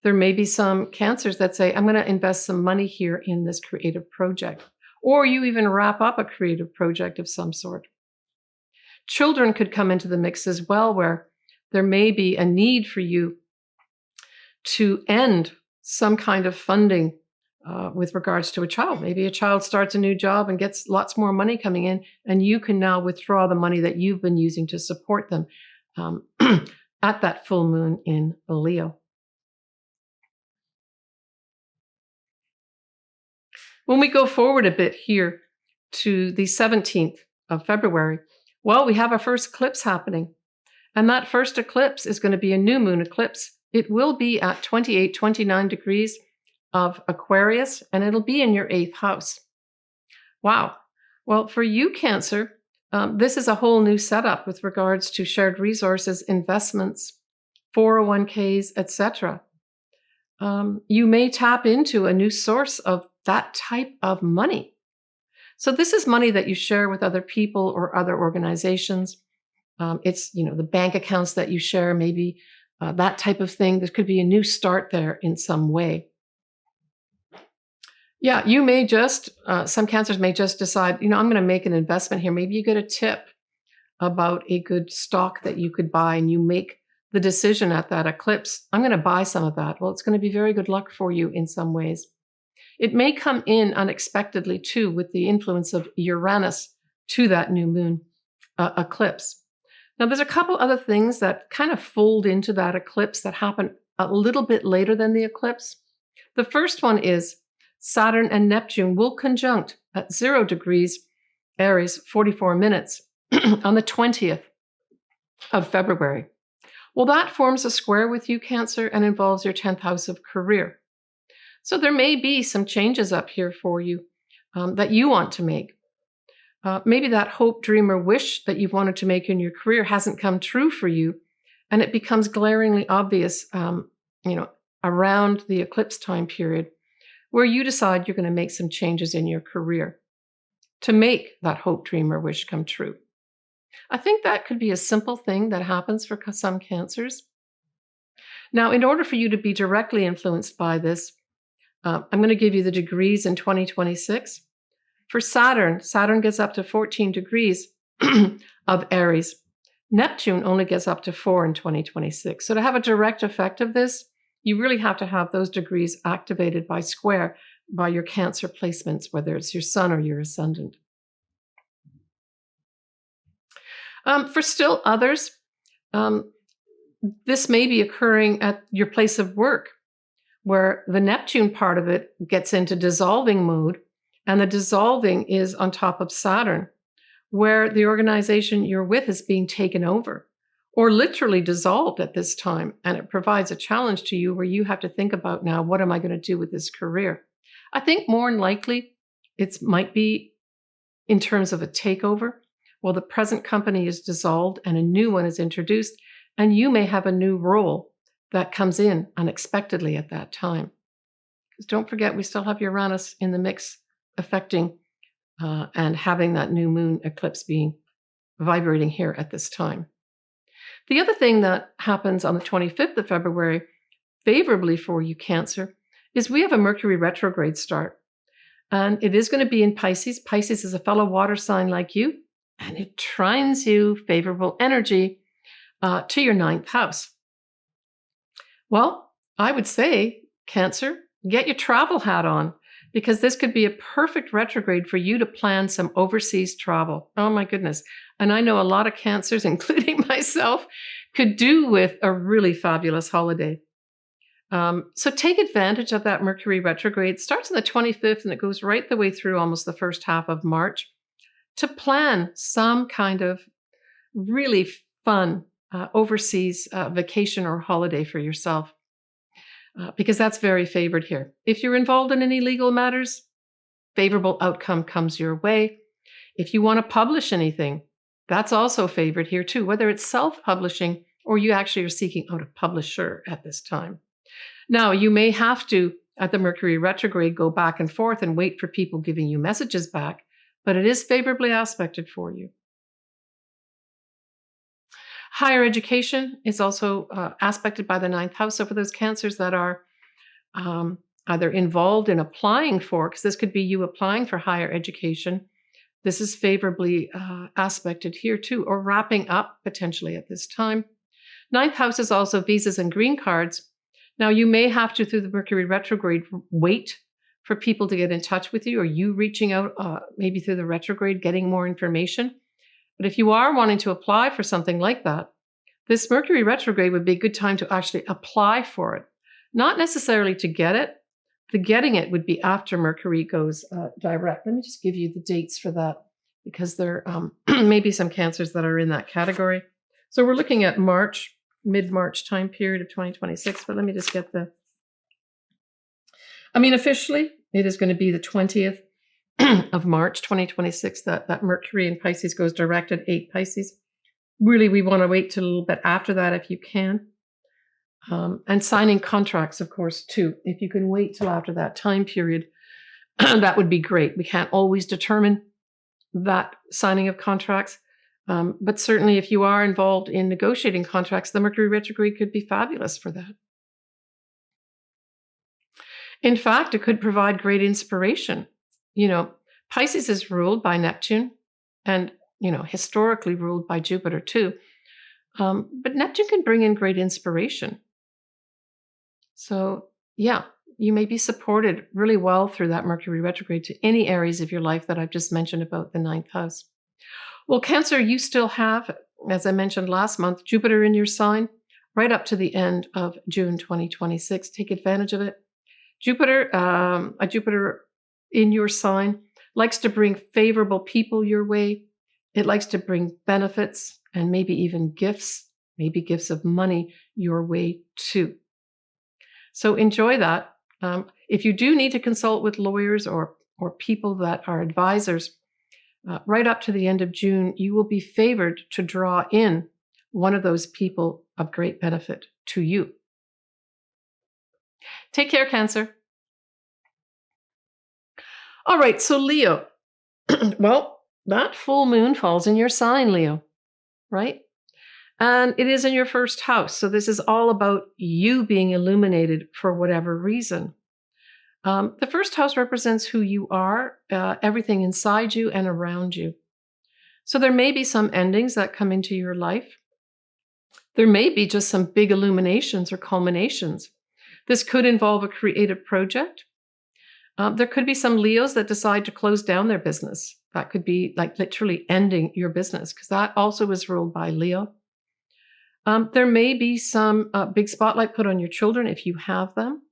There may be some Cancers that say, I'm going to invest some money here in this creative project. Or you even wrap up a creative project of some sort. Children could come into the mix as well, where there may be a need for you to end some kind of funding with regards to a child. Maybe a child starts a new job and gets lots more money coming in, and you can now withdraw the money that you've been using to support them at that full moon in Leo. When we go forward a bit here to the 17th of February, well, we have our first eclipse happening. And that first eclipse is going to be a new moon eclipse. It will be at 28, 29 degrees of Aquarius, and it'll be in your 8th house. Wow. Well, for you, Cancer, this is a whole new setup with regards to shared resources, investments, 401ks, etc. You may tap into a new source of that type of money. So this is money that you share with other people or other organizations. It's, the bank accounts that you share, maybe that type of thing. There could be a new start there in some way. Yeah, you may just, some Cancers may just decide, I'm going to make an investment here. Maybe you get a tip about a good stock that you could buy, and you make the decision at that eclipse, I'm going to buy some of that. Well, it's going to be very good luck for you in some ways. It may come in unexpectedly, too, with the influence of Uranus to that new moon eclipse. Now, there's a couple other things that kind of fold into that eclipse that happen a little bit later than the eclipse. The first one is Saturn and Neptune will conjunct at 0 degrees Aries, 44 minutes on the 20th of February. Well, that forms a square with you, Cancer, and involves your 10th house of career. So there may be some changes up here for you that you want to make. Maybe that hope, dream, or wish that you've wanted to make in your career hasn't come true for you, and it becomes glaringly obvious, around the eclipse time period, where you decide you're going to make some changes in your career to make that hope, dream, or wish come true. I think that could be a simple thing that happens for some Cancers. Now, in order for you to be directly influenced by this, I'm going to give you the degrees in 2026. For Saturn gets up to 14 degrees of Aries. Neptune only gets up to 4 in 2026. So to have a direct effect of this, you really have to have those degrees activated by square by your Cancer placements, whether it's your sun or your ascendant. For still others, this may be occurring at your place of work, where the Neptune part of it gets into dissolving mode, and the dissolving is on top of Saturn, where the organization you're with is being taken over or literally dissolved at this time. And it provides a challenge to you where you have to think about, now, what am I going to do with this career? I think more than likely it might be in terms of a takeover. Well, the present company is dissolved and a new one is introduced, and you may have a new role that comes in unexpectedly at that time. Because don't forget, we still have Uranus in the mix, affecting and having that new moon eclipse being vibrating here at this time. The other thing that happens on the 25th of February, favorably for you, Cancer, is we have a Mercury retrograde start. And it is going to be in Pisces. Pisces is a fellow water sign like you, and it trines you, favorable energy, to your 9th house. Well, I would say, Cancer, get your travel hat on, because this could be a perfect retrograde for you to plan some overseas travel. Oh my goodness. And I know a lot of Cancers, including myself, could do with a really fabulous holiday. So take advantage of that Mercury retrograde. It starts on the 25th and it goes right the way through almost the first half of March, to plan some kind of really fun overseas vacation or holiday for yourself. Because that's very favored here. If you're involved in any legal matters, favorable outcome comes your way. If you want to publish anything, that's also favored here too, whether it's self-publishing or you actually are seeking out a publisher at this time. Now, you may have to, at the Mercury retrograde, go back and forth and wait for people giving you messages back, but it is favorably aspected for you. Higher education is also aspected by the 9th house. So for those Cancers that are either involved in applying for, because this could be you applying for higher education, this is favorably aspected here too, or wrapping up potentially at this time. 9th house is also visas and green cards. Now, you may have to, through the Mercury retrograde, wait for people to get in touch with you, or you reaching out maybe through the retrograde, getting more information. But if you are wanting to apply for something like that, this Mercury retrograde would be a good time to actually apply for it. Not necessarily to get it. The getting it would be after Mercury goes direct. Let me just give you the dates for that, because there may be some Cancers that are in that category. So we're looking at March, mid-March time period of 2026. But let me just get officially, it is going to be the 20th of March 2026 that Mercury in Pisces goes direct at 8 Pisces. Really, we want to wait till a little bit after that if you can. And signing contracts, of course, too. If you can wait till after that time period, that would be great. We can't always determine that signing of contracts. But certainly if you are involved in negotiating contracts, the Mercury retrograde could be fabulous for that. In fact, it could provide great inspiration. Pisces is ruled by Neptune and, historically ruled by Jupiter too. But Neptune can bring in great inspiration. So, yeah, you may be supported really well through that Mercury retrograde to any areas of your life that I've just mentioned about the 9th house. Well, Cancer, you still have, as I mentioned last month, Jupiter in your sign right up to the end of June 2026. Take advantage of it. Jupiter in your sign likes to bring favorable people your way. It likes to bring benefits and maybe even gifts, maybe gifts of money your way too. So enjoy that. If you do need to consult with lawyers or people that are advisors, right up to the end of June, you will be favored to draw in one of those people of great benefit to you. Take care, Cancer. All right, so Leo. Well, that full moon falls in your sign, Leo, right? And it is in your first house. So this is all about you being illuminated for whatever reason. The first house represents who you are, everything inside you and around you. So there may be some endings that come into your life. There may be just some big illuminations or culminations. This could involve a creative project. There could be some Leos that decide to close down their business. That could be like literally ending your business, because that also is ruled by Leo. There may be some big spotlight put on your children if you have them.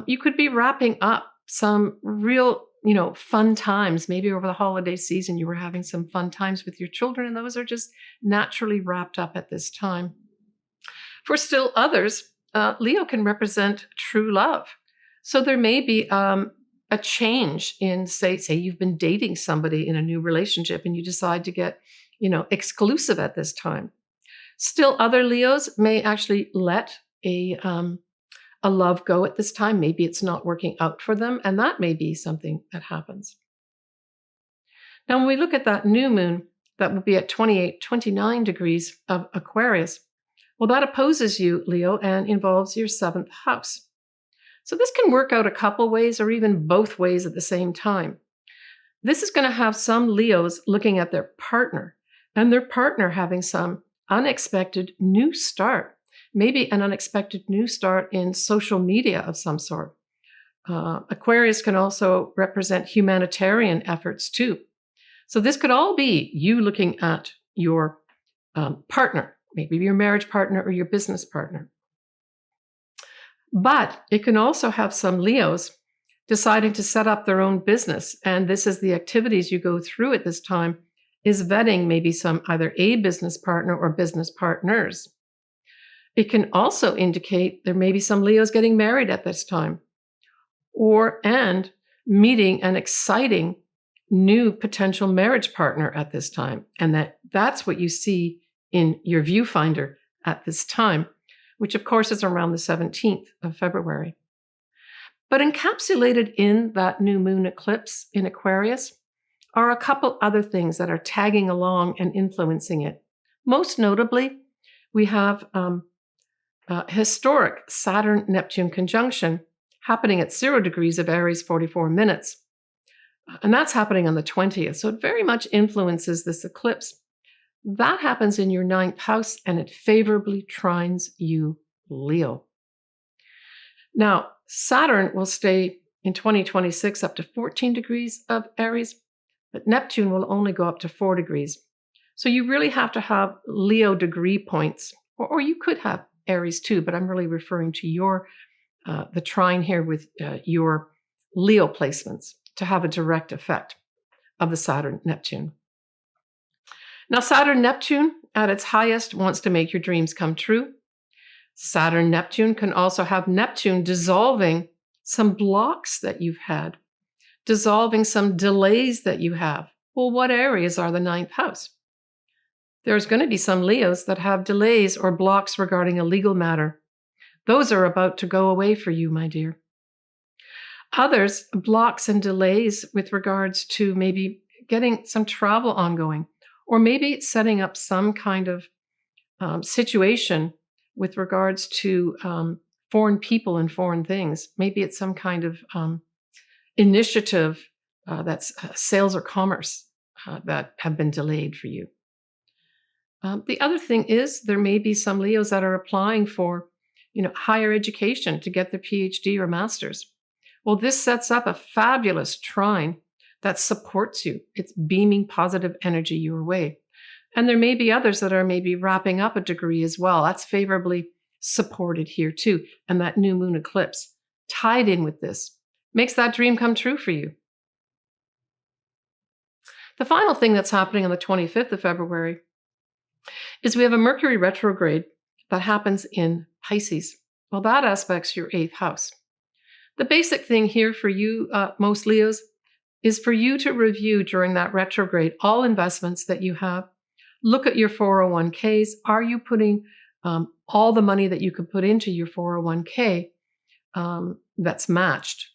You could be wrapping up some real, fun times. Maybe over the holiday season, you were having some fun times with your children, and those are just naturally wrapped up at this time. For still others, Leo can represent true love. So there may be a change in, say you've been dating somebody in a new relationship and you decide to get, exclusive at this time. Still other Leos may actually let a love go at this time. Maybe it's not working out for them, and that may be something that happens. Now, when we look at that new moon, that will be at 29 degrees of Aquarius. Well, that opposes you, Leo, and involves your 7th house. So this can work out a couple ways or even both ways at the same time. This is going to have some Leos looking at their partner and their partner having some unexpected new start, maybe an unexpected new start in social media of some sort. Aquarius can also represent humanitarian efforts too. So this could all be you looking at your partner, maybe your marriage partner or your business partner. But it can also have some Leos deciding to set up their own business. And this is the activities you go through at this time, is vetting maybe some either a business partner or business partners. It can also indicate there may be some Leos getting married at this time, and meeting an exciting new potential marriage partner at this time. And that's what you see in your viewfinder at this time, which of course is around the 17th of February. But encapsulated in that new moon eclipse in Aquarius are a couple other things that are tagging along and influencing it. Most notably, we have historic Saturn-Neptune conjunction happening at 0 degrees of Aries, 44 minutes. And that's happening on the 20th. So it very much influences this eclipse. That happens in your 9th house, and it favorably trines you, Leo. Now, Saturn will stay in 2026 up to 14 degrees of Aries, but Neptune will only go up to 4 degrees. So you really have to have Leo degree points, or you could have Aries too, but I'm really referring to your the trine here with your Leo placements to have a direct effect of the Saturn-Neptune. Now, Saturn-Neptune at its highest wants to make your dreams come true. Saturn-Neptune can also have Neptune dissolving some blocks that you've had, dissolving some delays that you have. Well, what areas are the 9th house? There's going to be some Leos that have delays or blocks regarding a legal matter. Those are about to go away for you, my dear. Others, blocks and delays with regards to maybe getting some travel ongoing, or maybe setting up some kind of situation with regards to foreign people and foreign things. Maybe it's some kind of initiative that's sales or commerce that have been delayed for you. The other thing is there may be some Leos that are applying for, higher education to get their Ph.D. or master's. Well, this sets up a fabulous trine that supports you. It's beaming positive energy your way. And there may be others that are maybe wrapping up a degree as well. That's favorably supported here too. And that new moon eclipse tied in with this makes that dream come true for you. The final thing that's happening on the 25th of February is we have a Mercury retrograde that happens in Pisces. Well, that aspects your 8th house. The basic thing here for you, most Leos, is for you to review during that retrograde all investments that you have. Look at your 401ks. Are you putting all the money that you could put into your 401k that's matched,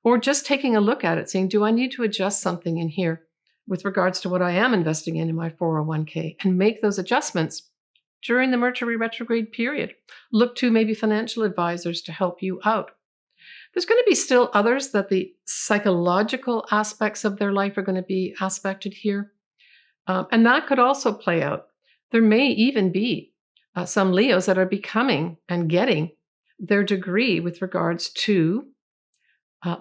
or just taking a look at it, saying, do I need to adjust something in here with regards to what I am investing in my 401k, and make those adjustments during the Mercury retrograde period. Look to maybe financial advisors to help you out. There's going to be still others that the psychological aspects of their life are going to be aspected here. And that could also play out. There may even be some Leos that are becoming and getting their degree with regards to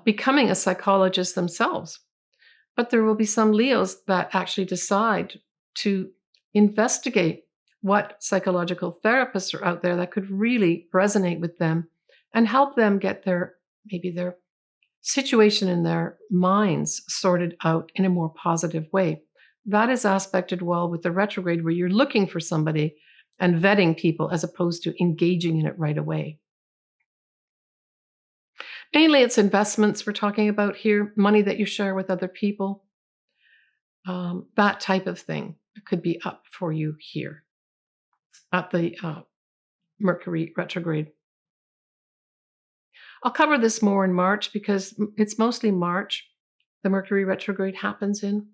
becoming a psychologist themselves. But there will be some Leos that actually decide to investigate what psychological therapists are out there that could really resonate with them and help them get maybe their situation in their minds sorted out in a more positive way. That is aspected well with the retrograde, where you're looking for somebody and vetting people as opposed to engaging in it right away. Mainly it's investments we're talking about here, money that you share with other people. That type of thing could be up for you here at the Mercury retrograde. I'll cover this more in March because it's mostly March the Mercury retrograde happens in.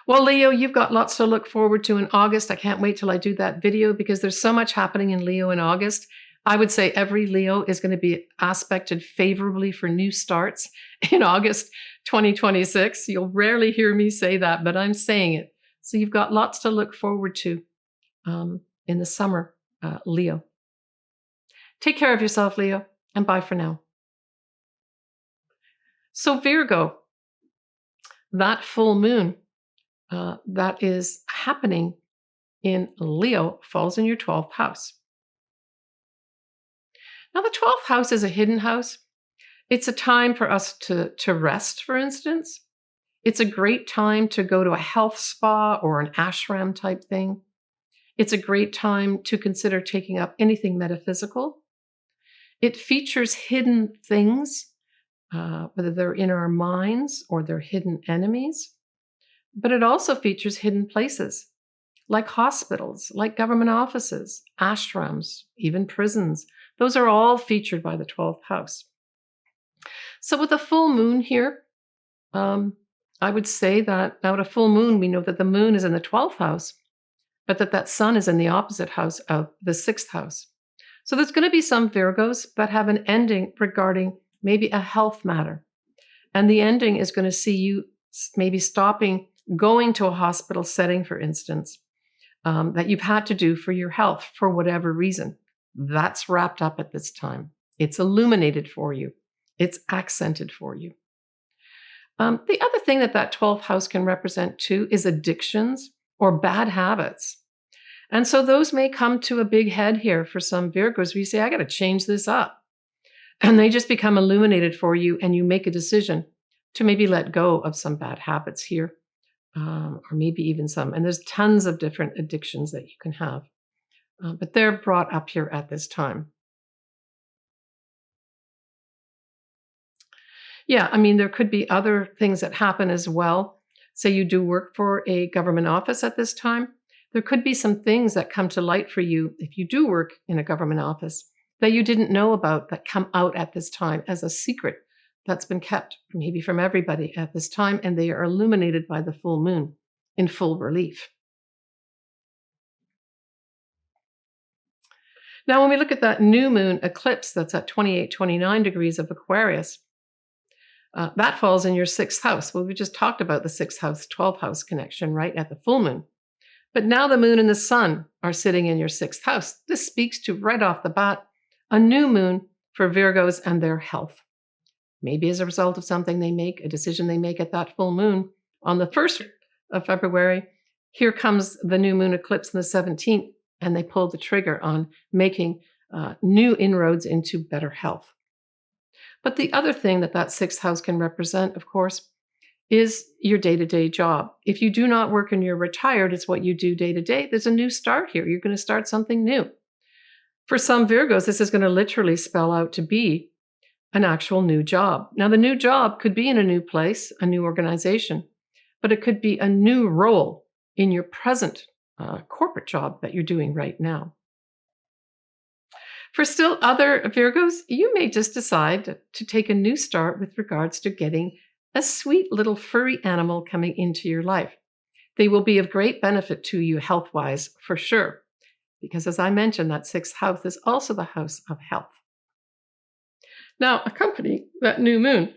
Well, Leo, you've got lots to look forward to in August. I can't wait till I do that video because there's so much happening in Leo in August. I would say every Leo is going to be aspected favorably for new starts in August 2026. You'll rarely hear me say that, but I'm saying it. So you've got lots to look forward to in the summer, Leo. Take care of yourself, Leo, and bye for now. So Virgo, that full moon that is happening in Leo falls in your 12th house. Now, the 12th house is a hidden house. It's a time for us to rest, for instance. It's a great time to go to a health spa or an ashram type thing. It's a great time to consider taking up anything metaphysical. It features hidden things, whether they're in our minds or they're hidden enemies. But it also features hidden places, like hospitals, like government offices, ashrams, even prisons. Those are all featured by the 12th house. So with a full moon here, I would say that now at a full moon, we know that the moon is in the 12th house, but that sun is in the opposite house of the 6th house. So there's going to be some Virgos that have an ending regarding maybe a health matter. And the ending is going to see you maybe stopping going to a hospital setting, for instance, that you've had to do for your health for whatever reason. That's wrapped up at this time. It's illuminated for you. It's accented for you. The other thing that 12th house can represent too is addictions or bad habits. And so those may come to a big head here for some Virgos where you say, I got to change this up. And they just become illuminated for you and you make a decision to maybe let go of some bad habits here, or maybe even some. And there's tons of different addictions that you can have. But they're brought up here at this time. Yeah, I mean, there could be other things that happen as well. Say you do work for a government office at this time. There could be some things that come to light for you if you do work in a government office that you didn't know about that come out at this time as a secret that's been kept maybe from everybody at this time, and they are illuminated by the full moon in full relief. Now, when we look at that new moon eclipse that's at 28, 29 degrees of Aquarius, that falls in your 6th house. Well, we just talked about the 6th house, 12th house connection right at the full moon. But now the moon and the sun are sitting in your 6th house. This speaks to, right off the bat, a new moon for Virgos and their health. Maybe as a result of something they make, a decision they make at that full moon on the 1st of February, here comes the new moon eclipse on the 17th, and they pull the trigger on making new inroads into better health. But the other thing that 6th house can represent, of course, is your day-to-day job. If you do not work and you're retired, it's what you do day to day. There's a new start here. You're going to start something new. For some Virgos, this is going to literally spell out to be an actual new job. Now, the new job could be in a new place, a new organization, but it could be a new role in your present corporate job that you're doing right now. For still other Virgos, you may just decide to take a new start with regards to getting a sweet little furry animal coming into your life. They will be of great benefit to you health-wise, for sure, because as I mentioned, that 6th house is also the house of health. Now, accompanying that new moon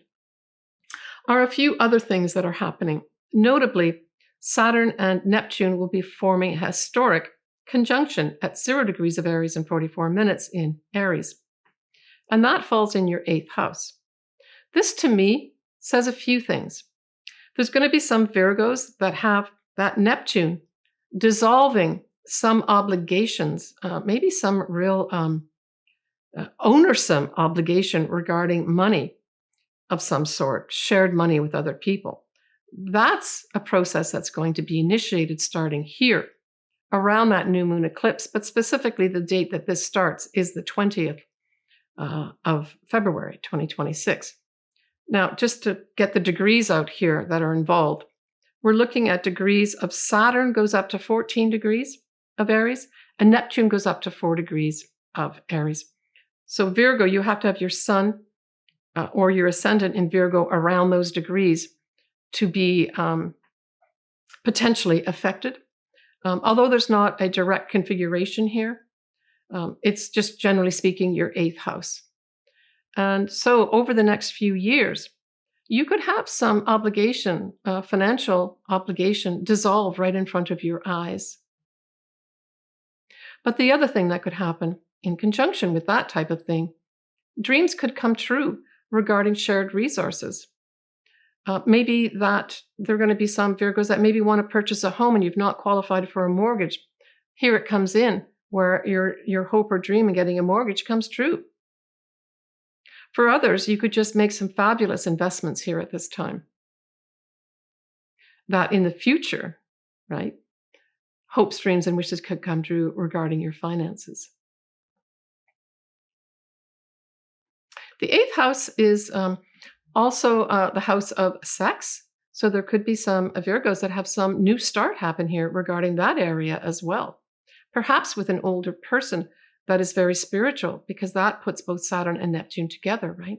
are a few other things that are happening. Notably, Saturn and Neptune will be forming a historic conjunction at 0 degrees of Aries and 44 minutes in Aries. And that falls in your 8th house. This, to me, says a few things. There's going to be some Virgos that have that Neptune dissolving some obligations, maybe some real ownersome obligation regarding money of some sort, shared money with other people. That's a process that's going to be initiated starting here around that new moon eclipse, but specifically the date that this starts is the 20th of February 2026. Now, just to get the degrees out here that are involved, we're looking at degrees of Saturn goes up to 14 degrees of Aries, and Neptune goes up to 4 degrees of Aries. So Virgo, you have to have your sun or your ascendant in Virgo around those degrees to be potentially affected. Although there's not a direct configuration here, it's just generally speaking your 8th house. And so over the next few years, you could have some obligation, financial obligation, dissolve right in front of your eyes. But the other thing that could happen in conjunction with that type of thing, dreams could come true regarding shared resources. Maybe that there are going to be some Virgos that maybe want to purchase a home and you've not qualified for a mortgage. Here it comes in where your hope or dream in getting a mortgage comes true. For others, you could just make some fabulous investments here at this time. That in the future, right, hopes, dreams, and wishes could come true regarding your finances. The 8th house is also the house of sex. So there could be some Virgos that have some new start happen here regarding that area as well. Perhaps with an older person that is very spiritual, because that puts both Saturn and Neptune together, right?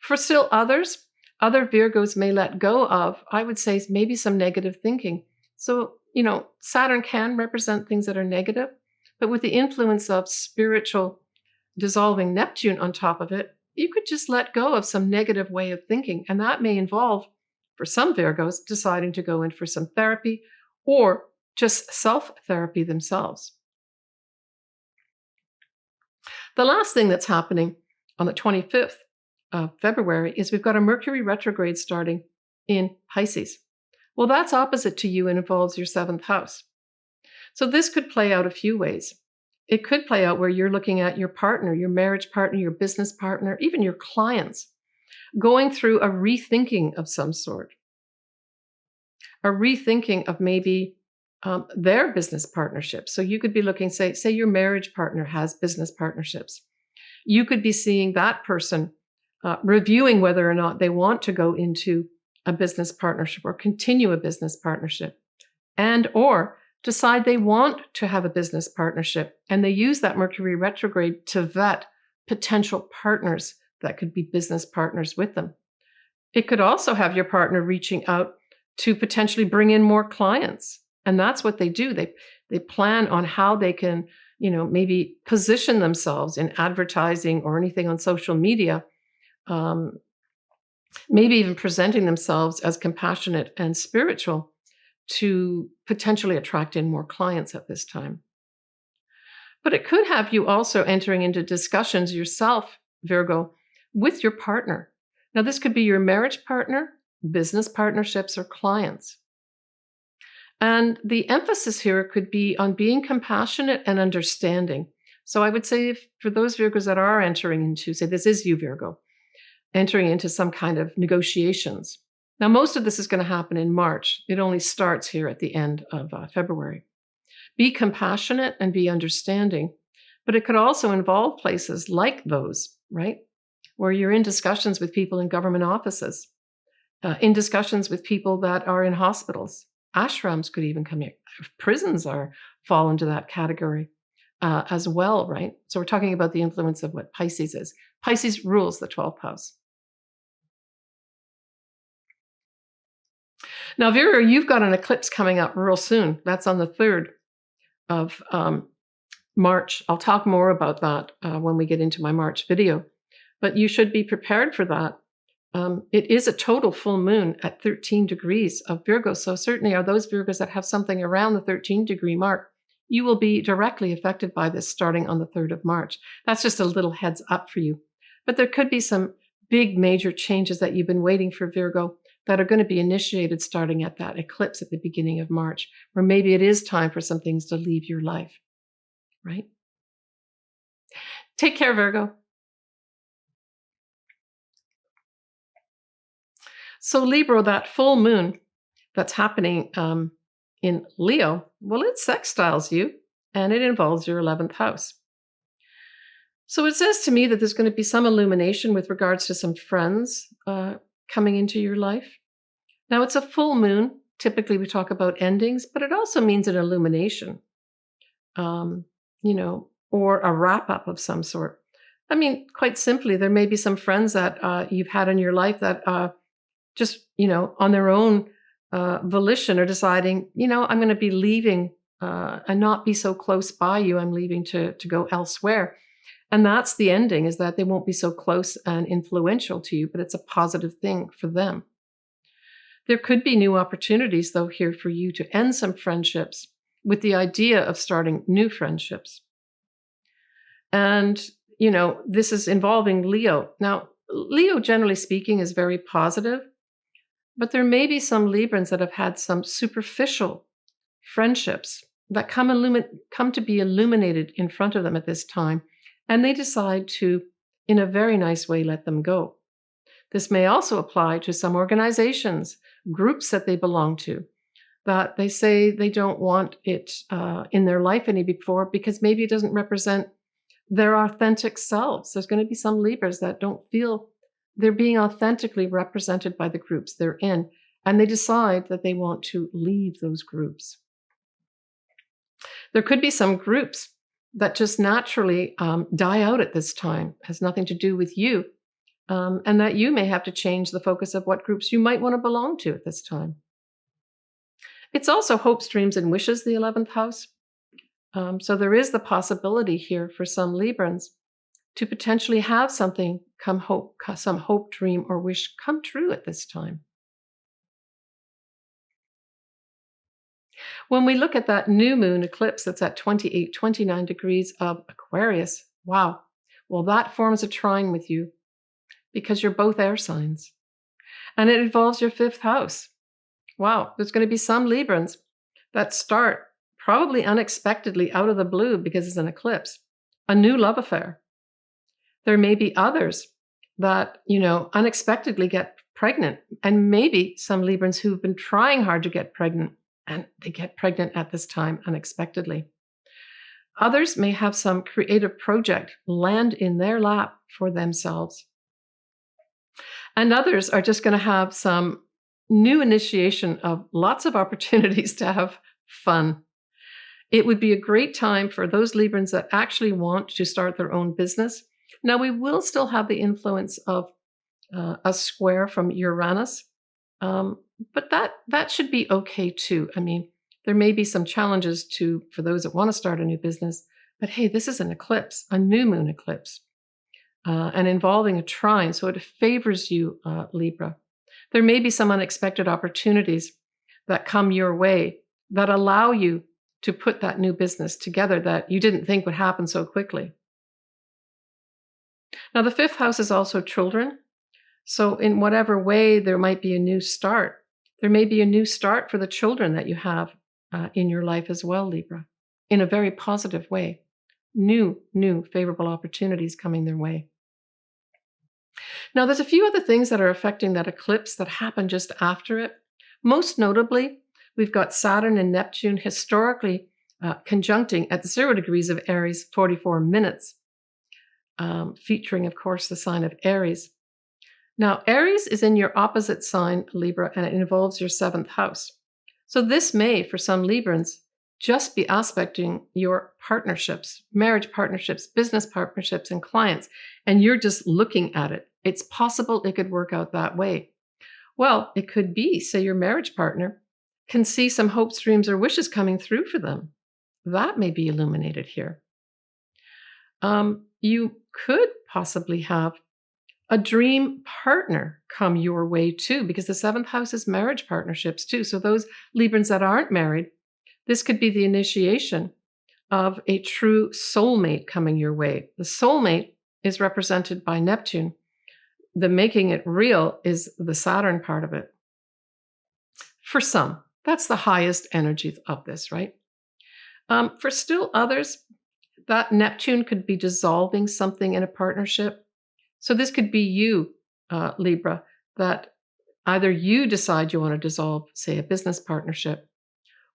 For still others, other Virgos may let go of, I would say, maybe some negative thinking. So, Saturn can represent things that are negative, but with the influence of spiritual dissolving Neptune on top of it, you could just let go of some negative way of thinking. And that may involve, for some Virgos, deciding to go in for some therapy or just self-therapy themselves. The last thing that's happening on the 25th of February is we've got a Mercury retrograde starting in Pisces. Well, that's opposite to you and involves your 7th house. So this could play out a few ways. It could play out where you're looking at your partner, your marriage partner, your business partner, even your clients, going through a rethinking of some sort. A rethinking of maybe their business partnerships. So you could be looking, say your marriage partner has business partnerships. You could be seeing that person reviewing whether or not they want to go into a business partnership or continue a business partnership, and or decide they want to have a business partnership, and they use that Mercury retrograde to vet potential partners that could be business partners with them. It could also have your partner reaching out to potentially bring in more clients. And that's what they do. They plan on how they can, maybe position themselves in advertising or anything on social media, maybe even presenting themselves as compassionate and spiritual to potentially attract in more clients at this time. But it could have you also entering into discussions yourself, Virgo, with your partner. Now, this could be your marriage partner, business partnerships, or clients. And the emphasis here could be on being compassionate and understanding. So I would say for those Virgos that are entering into, say this is you, Virgo, entering into some kind of negotiations. Now, most of this is going to happen in March. It only starts here at the end of February. Be compassionate and be understanding, but it could also involve places like those, right, where you're in discussions with people in government offices, in discussions with people that are in hospitals. Ashrams could even come here. Prisons fall into that category as well, right? So we're talking about the influence of what Pisces is. Pisces rules the 12th house. Now, Virgo, you've got an eclipse coming up real soon. That's on the 3rd of March. I'll talk more about that when we get into my March video. But you should be prepared for that. It is a total full moon at 13 degrees of Virgo. So certainly are those Virgos that have something around the 13-degree mark, you will be directly affected by this starting on the 3rd of March. That's just a little heads up for you. But there could be some big major changes that you've been waiting for, Virgo, that are going to be initiated starting at that eclipse at the beginning of March, where maybe it is time for some things to leave your life, right? Take care, Virgo. So Libra, that full moon that's happening in Leo, well, it sextiles you, and it involves your 11th house. So it says to me that there's going to be some illumination with regards to some friends coming into your life. Now, it's a full moon. Typically, we talk about endings, but it also means an illumination, or a wrap-up of some sort. I mean, quite simply, there may be some friends that you've had in your life that just, on their own volition are deciding, I'm going to be leaving and not be so close by you. I'm leaving to go elsewhere. And that's the ending, is that they won't be so close and influential to you, but it's a positive thing for them. There could be new opportunities, though, here for you to end some friendships with the idea of starting new friendships. And, this is involving Leo. Now, Leo, generally speaking, is very positive, but there may be some Librans that have had some superficial friendships that come to be illuminated in front of them at this time, and they decide to, in a very nice way, let them go. This may also apply to some organizations, groups that they belong to, that they say they don't want it in their life anymore because maybe it doesn't represent their authentic selves. There's going to be some Libras that don't feel they're being authentically represented by the groups they're in, and they decide that they want to leave those groups. There could be some groups that just naturally die out at this time. It has nothing to do with you, and that you may have to change the focus of what groups you might want to belong to at this time. It's also hopes, dreams, and wishes, the 11th house. So there is the possibility here for some Librans to potentially have some hope, dream, or wish come true at this time. When we look at that new moon eclipse that's at 28, 29 degrees of Aquarius, wow, well, that forms a trine with you because you're both air signs. And it involves your 5th house. Wow, there's going to be some Librans that start probably unexpectedly out of the blue because it's an eclipse, a new love affair. There may be others that, unexpectedly get pregnant, and maybe some Librans who've been trying hard to get pregnant, and they get pregnant at this time unexpectedly. Others may have some creative project land in their lap for themselves. And others are just going to have some new initiation of lots of opportunities to have fun. It would be a great time for those Librans that actually want to start their own business. Now, we will still have the influence of a square from Uranus, but that should be okay too. I mean, there may be some challenges for those that want to start a new business, but hey, this is an eclipse, a new moon eclipse, and involving a trine, so it favors you, Libra. There may be some unexpected opportunities that come your way that allow you to put that new business together that you didn't think would happen so quickly. Now, the 5th house is also children. So in whatever way there might be a new start, there may be a new start for the children that you have in your life as well, Libra, in a very positive way. New favorable opportunities coming their way. Now, there's a few other things that are affecting that eclipse that happen just after it. Most notably, we've got Saturn and Neptune historically conjuncting at 0 degrees of Aries, 44 minutes, featuring, of course, the sign of Aries. Now, Aries is in your opposite sign, Libra, and it involves your 7th house. So this may, for some Librans, just be aspecting your partnerships, marriage partnerships, business partnerships, and clients, and you're just looking at it. It's possible it could work out that way. Well, it could be, say, your marriage partner can see some hopes, dreams, or wishes coming through for them. That may be illuminated here. You could possibly have a dream partner come your way too, because the 7th house is marriage partnerships too. So those Librans that aren't married, this could be the initiation of a true soulmate coming your way. The soulmate is represented by Neptune. The making it real is the Saturn part of it. For some, that's the highest energy of this, right? For still others, that Neptune could be dissolving something in a partnership. So this could be you, Libra, that either you decide you want to dissolve, say, a business partnership,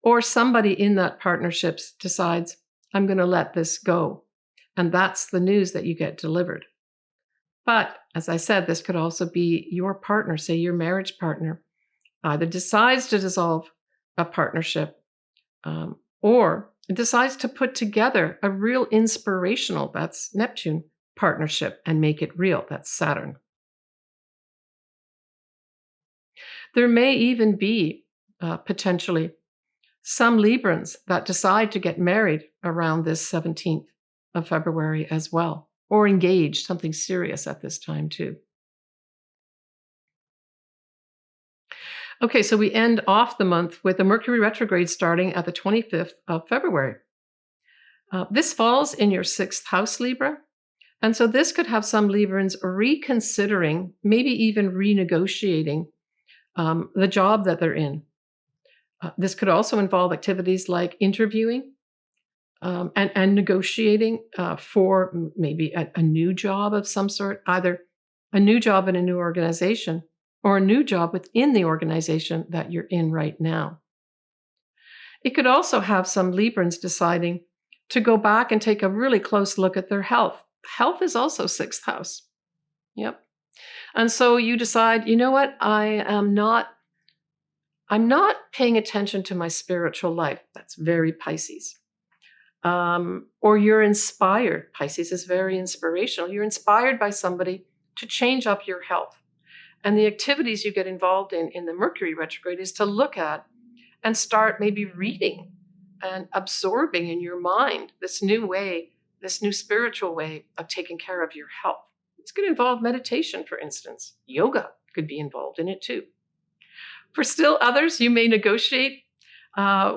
or somebody in that partnership decides, I'm going to let this go. And that's the news that you get delivered. But as I said, this could also be your partner, say your marriage partner, either decides to dissolve a partnership or decides to put together a real inspirational, that's Neptune, partnership and make it real, that's Saturn. There may even be potentially some Librans that decide to get married around this 17th of February as well, or engage something serious at this time too. Okay, so we end off the month with a Mercury retrograde starting at the 25th of February. This falls in your 6th house, Libra. And so this could have some Librans reconsidering, maybe even renegotiating the job that they're in. This could also involve activities like interviewing and negotiating for maybe a new job of some sort, either a new job in a new organization or a new job within the organization that you're in right now. It could also have some Librans deciding to go back and take a really close look at their health. Health is also 6th house. Yep. And so you decide, you know what, I'm not paying attention to my spiritual life. That's very Pisces. Or you're inspired. Pisces is very inspirational. You're inspired by somebody to change up your health. And the activities you get involved in the Mercury retrograde is to look at and start maybe reading and absorbing in your mind this new way, this new spiritual way of taking care of your health. It's going to involve meditation, for instance. Yoga could be involved in it too. For still others, you may negotiate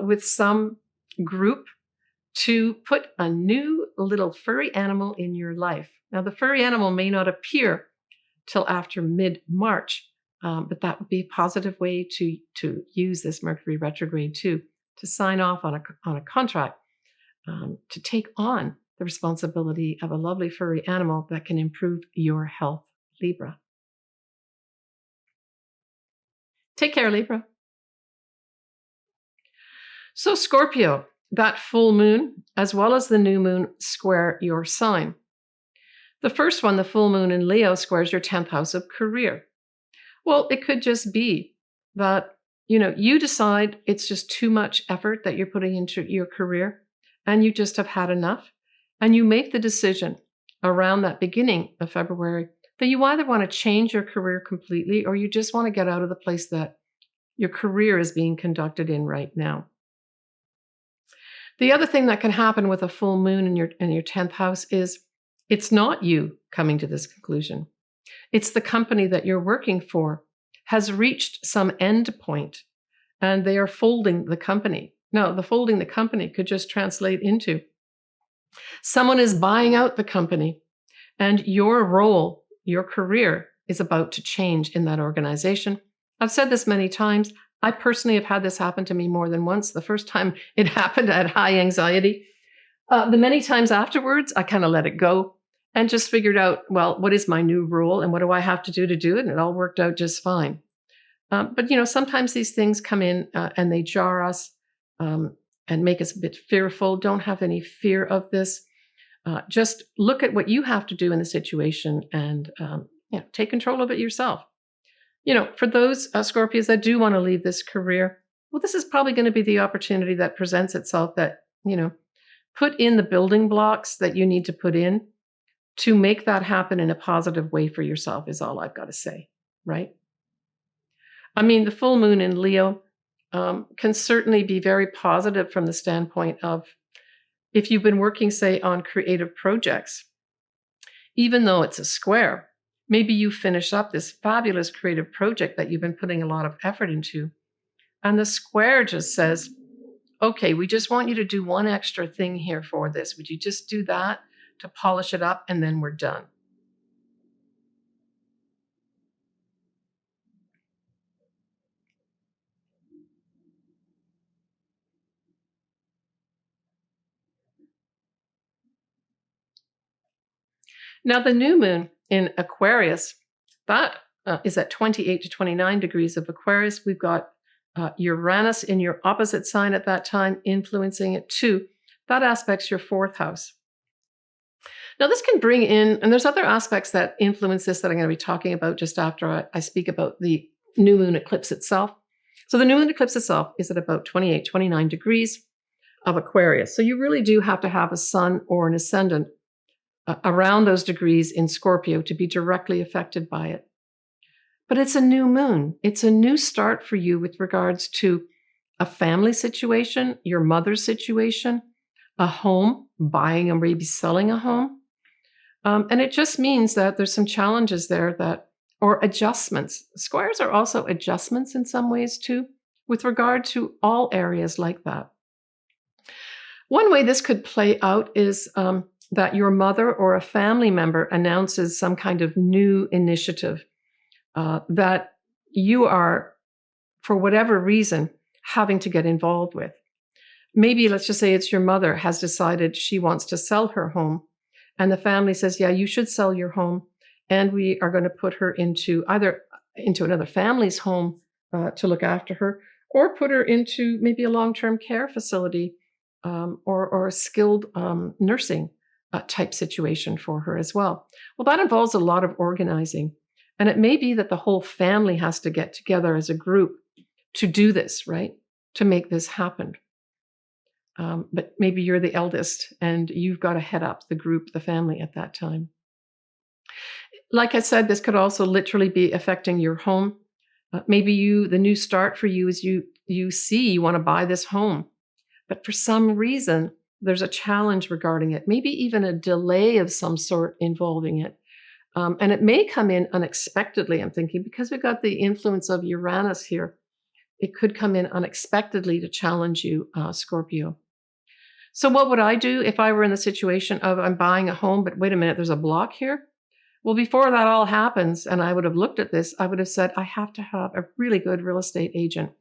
with some group to put a new little furry animal in your life. Now, the furry animal may not appear till after mid-March, but that would be a positive way to use this Mercury retrograde too, to sign off on a contract, to take on the responsibility of a lovely furry animal that can improve your health, Libra. Take care, Libra. So Scorpio, that full moon, as well as the new moon, square your sign. The first one, the full moon in Leo, squares your 10th house of career. Well, it could just be that, you decide it's just too much effort that you're putting into your career and you just have had enough. And you make the decision around that beginning of February that you either want to change your career completely or you just want to get out of the place that your career is being conducted in right now. The other thing that can happen with a full moon in your 10th house is it's not you coming to this conclusion. It's the company that you're working for has reached some end point and they are folding the company. Now, the folding the company could just translate into someone is buying out the company and your role, your career is about to change in that organization. I've said this many times. I personally have had this happen to me more than once. The first time it happened, I had high anxiety. The many times afterwards, I kind of let it go and just figured out, well, what is my new role and what do I have to do it? And it all worked out just fine. But, sometimes these things come in and they jar us and make us a bit fearful. Don't have any fear of this. Just look at what you have to do in the situation and take control of it yourself. For those Scorpios that do want to leave this career, well, this is probably going to be the opportunity that presents itself that, put in the building blocks that you need to put in to make that happen in a positive way for yourself is all I've got to say, right? I mean, the full moon in Leo can certainly be very positive from the standpoint of if you've been working, say, on creative projects, even though it's a square, maybe you finish up this fabulous creative project that you've been putting a lot of effort into. And the square just says, okay, we just want you to do one extra thing here for this. Would you just do that to polish it up and then we're done? Now, the new moon in Aquarius, that is at 28 to 29 degrees of Aquarius. We've got Uranus in your opposite sign at that time, influencing it too. That aspects your fourth house. Now, this can bring in, and there's other aspects that influence this that I'm going to be talking about just after I speak about the new moon eclipse itself. So the new moon eclipse itself is at about 28, 29 degrees of Aquarius. So you really do have to have a sun or an ascendant around those degrees in Scorpio to be directly affected by it. But it's a new moon. It's a new start for you with regards to a family situation, your mother's situation, a home, buying or maybe selling a home. And it just means that there's some challenges there or adjustments. Squares are also adjustments in some ways too, with regard to all areas like that. One way this could play out is that your mother or a family member announces some kind of new initiative that you are, for whatever reason, having to get involved with. Maybe let's just say it's your mother has decided she wants to sell her home, and the family says, yeah, you should sell your home, and we are going to put her into either into another family's home to look after her, or put her into maybe a long-term care facility or a skilled nursing type situation for her as well. Well, that involves a lot of organizing. And it may be that the whole family has to get together as a group to do this, right? To make this happen. But maybe you're the eldest and you've got to head up the group, the family at that time. Like I said, this could also literally be affecting your home. Maybe the new start for you is you want to buy this home, but for some reason, there's a challenge regarding it, maybe even a delay of some sort involving it. And it may come in unexpectedly, I'm thinking, because we've got the influence of Uranus here. It could come in unexpectedly to challenge you, Scorpio. So what would I do if I were in the situation of I'm buying a home, but wait a minute, there's a block here? Well, before that all happens, and I would have looked at this, I would have said, I have to have a really good real estate agent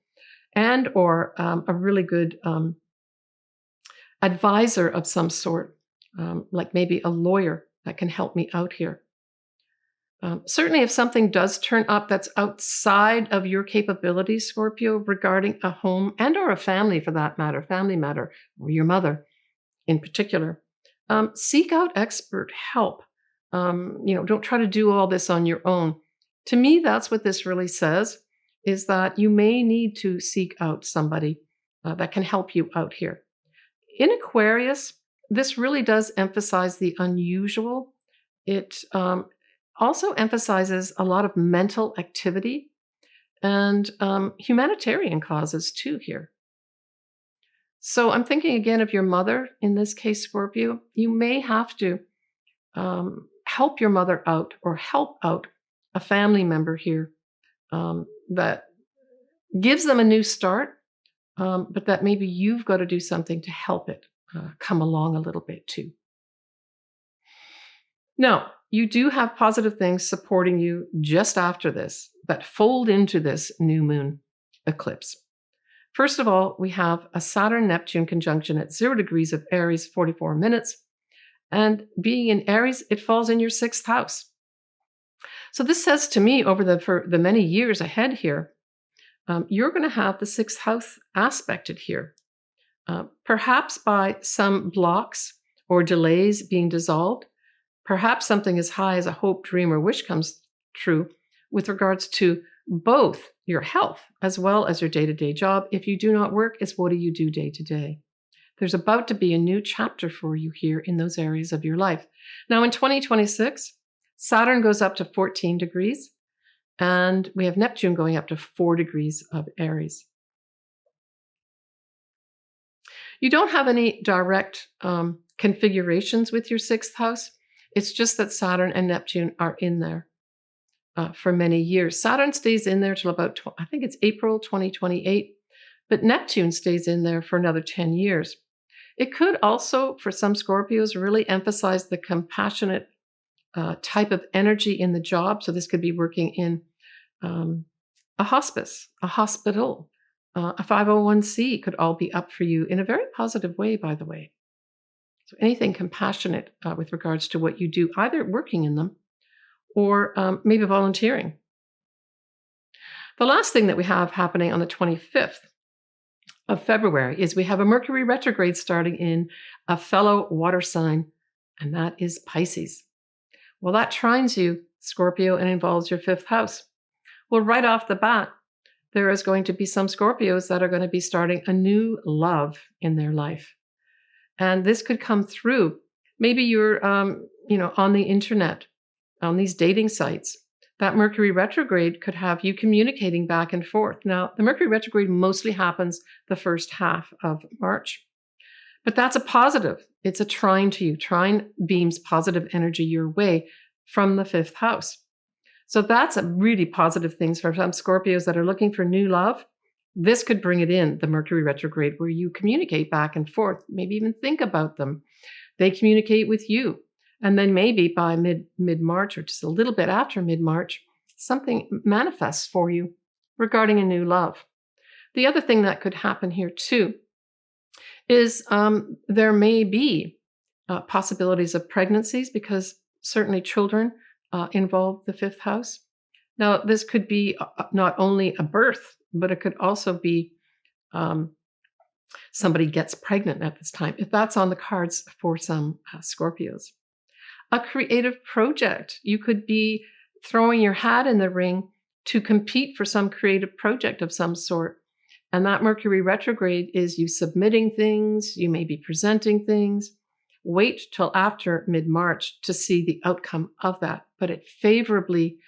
and or a really good advisor of some sort, like maybe a lawyer that can help me out here. Certainly, if something does turn up that's outside of your capabilities, Scorpio, regarding a home and or a family for that matter, or your mother in particular, seek out expert help. Don't try to do all this on your own. To me, that's what this really says, is that you may need to seek out somebody that can help you out here. In Aquarius, this really does emphasize the unusual. It also emphasizes a lot of mental activity and humanitarian causes too here. So I'm thinking again of your mother, in this case, Scorpio. You may have to help your mother out or help out a family member here that gives them a new start, but that maybe you've got to do something to help it come along a little bit too. Now, you do have positive things supporting you just after this that fold into this new moon eclipse. First of all, we have a Saturn-Neptune conjunction at 0 degrees of Aries, 44 minutes. And being in Aries, it falls in your 6th house. So this says to me for the many years ahead here, you're going to have the 6th house aspected here. Perhaps by some blocks or delays being dissolved. Perhaps something as high as a hope, dream, or wish comes true with regards to both your health as well as your day-to-day job. If you do not work, it's what do you do day to day? There's about to be a new chapter for you here in those areas of your life. Now in 2026, Saturn goes up to 14 degrees and we have Neptune going up to 4 degrees of Aries. You don't have any direct configurations with your 6th house. It's just that Saturn and Neptune are in there for many years. Saturn stays in there till about, I think it's April 2028, but Neptune stays in there for another 10 years. It could also, for some Scorpios, really emphasize the compassionate type of energy in the job. So this could be working in a hospice, a hospital, a 501c could all be up for you in a very positive way, by the way. So anything compassionate with regards to what you do, either working in them or maybe volunteering. The last thing that we have happening on the 25th of February is we have a Mercury retrograde starting in a fellow water sign, and that is Pisces. Well, that trines you, Scorpio, and involves your fifth house. Well, right off the bat, there is going to be some Scorpios that are going to be starting a new love in their life. And this could come through. Maybe you're, on the internet, on these dating sites. That Mercury retrograde could have you communicating back and forth. Now, the Mercury retrograde mostly happens the first half of March, but that's a positive. It's a trine to you. Trine beams positive energy your way from the fifth house. So that's a really positive thing for some Scorpios that are looking for new love. This could bring it in, the Mercury retrograde, where you communicate back and forth, maybe even think about them. They communicate with you. And then maybe by mid-March or just a little bit after mid-March, something manifests for you regarding a new love. The other thing that could happen here too is there may be possibilities of pregnancies, because certainly children involve the fifth house. Now, this could be not only a birth, but it could also be somebody gets pregnant at this time, if that's on the cards for some Scorpios. A creative project. You could be throwing your hat in the ring to compete for some creative project of some sort. And that Mercury retrograde is you submitting things, you may be presenting things. Wait till after mid-March to see the outcome of that, but it favorably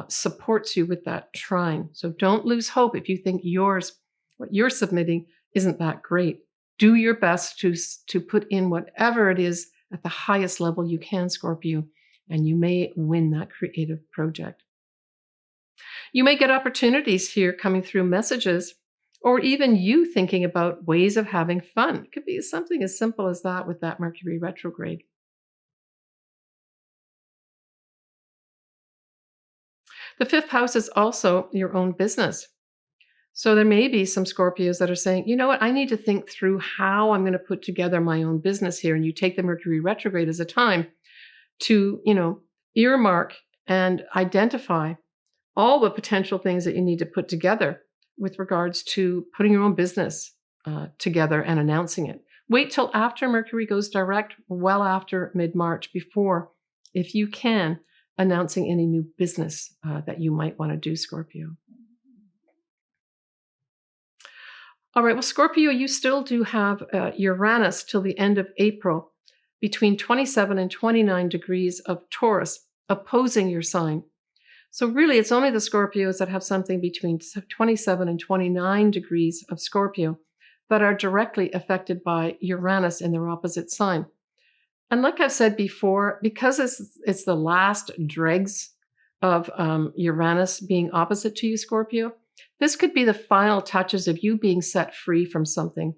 supports you with that trine. So don't lose hope if you think what you're submitting isn't that great. Do your best to put in whatever it is at the highest level you can, Scorpio, and you may win that creative project. You may get opportunities here coming through messages, or even you thinking about ways of having fun. It could be something as simple as that with that Mercury retrograde. The fifth house is also your own business. So there may be some Scorpios that are saying, you know what, I need to think through how I'm going to put together my own business here. And you take the Mercury retrograde as a time to, earmark and identify all the potential things that you need to put together with regards to putting your own business together and announcing it. Wait till after Mercury goes direct, well after mid-March, before, if you can, announcing any new business that you might want to do, Scorpio. All right, well, Scorpio, you still do have Uranus till the end of April, between 27 and 29 degrees of Taurus, opposing your sign. So really, it's only the Scorpios that have something between 27 and 29 degrees of Scorpio that are directly affected by Uranus in their opposite sign. And like I've said before, because it's the last dregs of Uranus being opposite to you, Scorpio, this could be the final touches of you being set free from something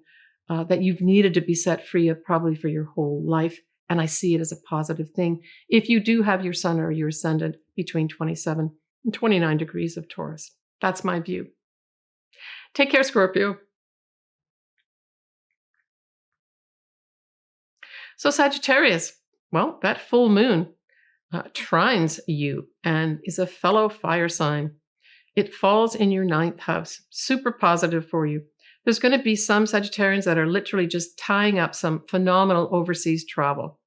that you've needed to be set free of probably for your whole life. And I see it as a positive thing if you do have your sun or your ascendant between 27 and 29 degrees of Taurus. That's my view. Take care, Scorpio. So Sagittarius, well, that full moon trines you and is a fellow fire sign. It falls in your ninth house. Super positive for you. There's going to be some Sagittarians that are literally just tying up some phenomenal overseas travel,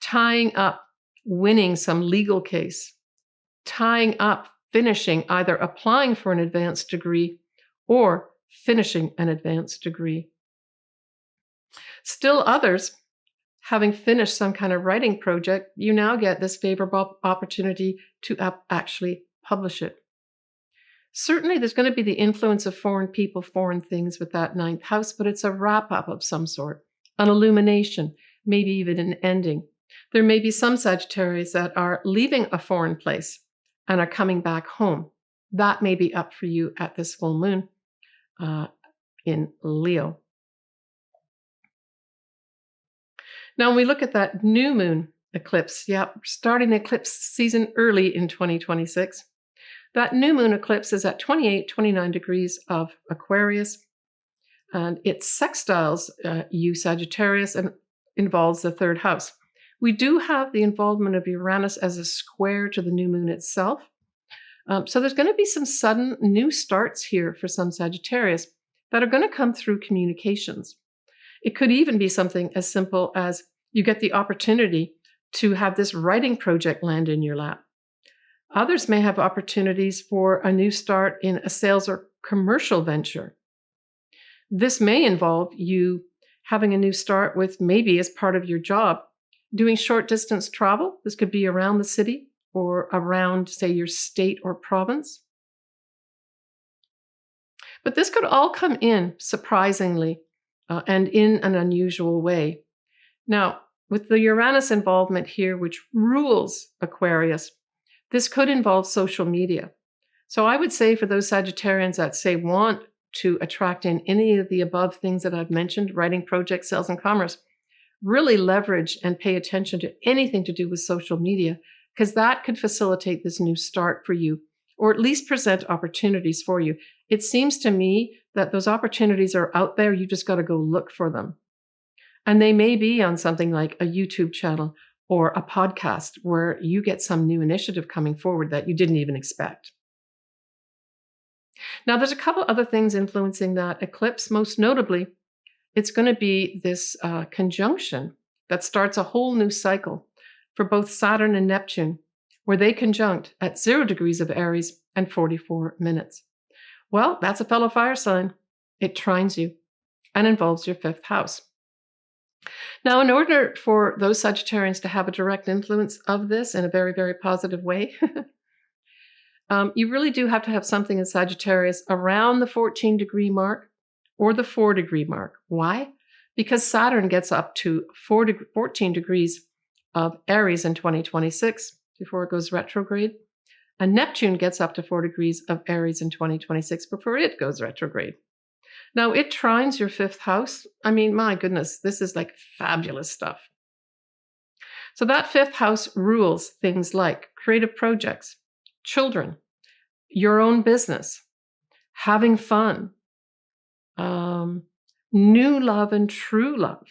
tying up winning some legal case, tying up finishing, either applying for an advanced degree or finishing an advanced degree. Still others, having finished some kind of writing project, you now get this favorable opportunity to actually publish it. Certainly, there's going to be the influence of foreign people, foreign things with that ninth house, but it's a wrap-up of some sort, an illumination, maybe even an ending. There may be some Sagittarius that are leaving a foreign place and are coming back home. That may be up for you at this full moon in Leo. Now, when we look at that new moon eclipse, starting the eclipse season early in 2026, that new moon eclipse is at 28, 29 degrees of Aquarius, and it sextiles you, Sagittarius, and involves the third house. We do have the involvement of Uranus as a square to the new moon itself. So there's going to be some sudden new starts here for some Sagittarius that are going to come through communications. It could even be something as simple as you get the opportunity to have this writing project land in your lap. Others may have opportunities for a new start in a sales or commercial venture. This may involve you having a new start with, maybe as part of your job, doing short distance travel. This could be around the city or around, say, your state or province. But this could all come in surprisingly and in an unusual way. Now, with the Uranus involvement here, which rules Aquarius, this could involve social media. So I would say for those Sagittarians that, say, want to attract in any of the above things that I've mentioned, writing, projects, sales, and commerce, really leverage and pay attention to anything to do with social media, because that could facilitate this new start for you, or at least present opportunities for you. It seems to me that those opportunities are out there. You just got to go look for them. And they may be on something like a YouTube channel or a podcast where you get some new initiative coming forward that you didn't even expect. Now, there's a couple other things influencing that eclipse. Most notably, it's going to be this conjunction that starts a whole new cycle for both Saturn and Neptune, where they conjunct at 0 degrees of Aries and 44 minutes. Well, that's a fellow fire sign. It trines you and involves your 5th house. Now, in order for those Sagittarians to have a direct influence of this in a very, very positive way, you really do have to have something in Sagittarius around the 14-degree or the 4-degree mark. Why? Because Saturn gets up to 14 degrees of Aries in 2026 before it goes retrograde. And Neptune gets up to 4 degrees of Aries in 2026 before it goes retrograde. Now, it trines your 5th house. I mean, my goodness, this is like fabulous stuff. So that 5th house rules things like creative projects, children, your own business, having fun, new love and true love.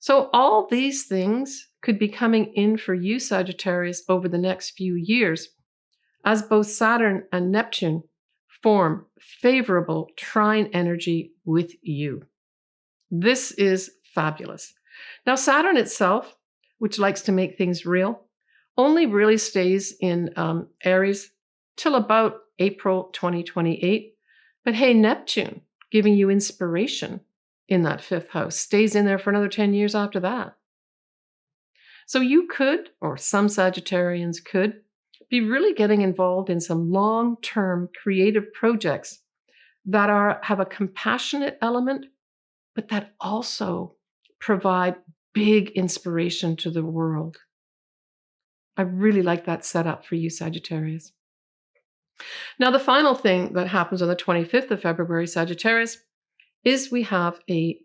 So all these things could be coming in for you, Sagittarius, over the next few years, as both Saturn and Neptune form favorable trine energy with you. This is fabulous. Now, Saturn itself, which likes to make things real, only really stays in Aries till about April 2028. But hey, Neptune, giving you inspiration in that 5th house, stays in there for another 10 years after that. So you could, or some Sagittarians could, be really getting involved in some long-term creative projects that have a compassionate element, but that also provide big inspiration to the world. I really like that setup for you, Sagittarius. Now, the final thing that happens on the 25th of February, Sagittarius, is we have a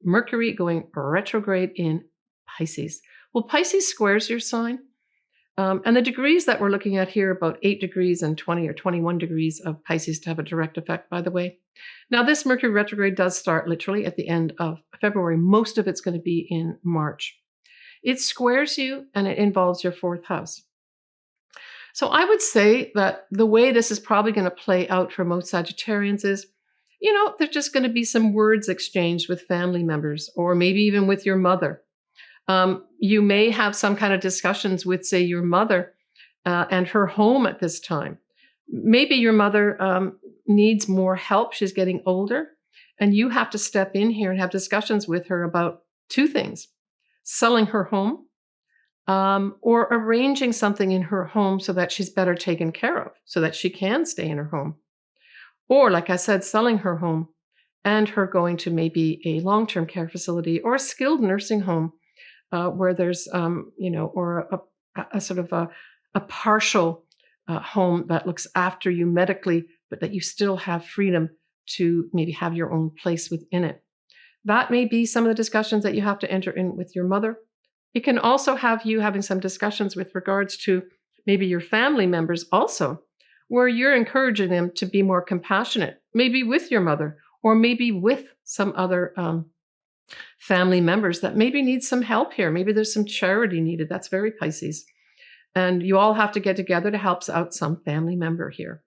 Mercury going retrograde in Pisces. Well, Pisces squares your sign. And the degrees that we're looking at here, about 8 degrees and 20 or 21 degrees of Pisces to have a direct effect, by the way. Now, this Mercury retrograde does start literally at the end of February. Most of it's going to be in March. It squares you and it involves your 4th house. So I would say that the way this is probably going to play out for most Sagittarians is, there's just going to be some words exchanged with family members or maybe even with your mother. You may have some kind of discussions with, say, your mother and her home at this time. Maybe your mother needs more help. She's getting older, and you have to step in here and have discussions with her about 2 things: selling her home or arranging something in her home so that she's better taken care of, so that she can stay in her home. Or, like I said, selling her home and her going to maybe a long-term care facility or a skilled nursing home where there's, or a sort of a partial home that looks after you medically, but that you still have freedom to maybe have your own place within it. That may be some of the discussions that you have to enter in with your mother. It can also have you having some discussions with regards to maybe your family members also, where you're encouraging them to be more compassionate, maybe with your mother or maybe with some other family members that maybe need some help here. Maybe there's some charity needed. That's very Pisces. And you all have to get together to help out some family member here.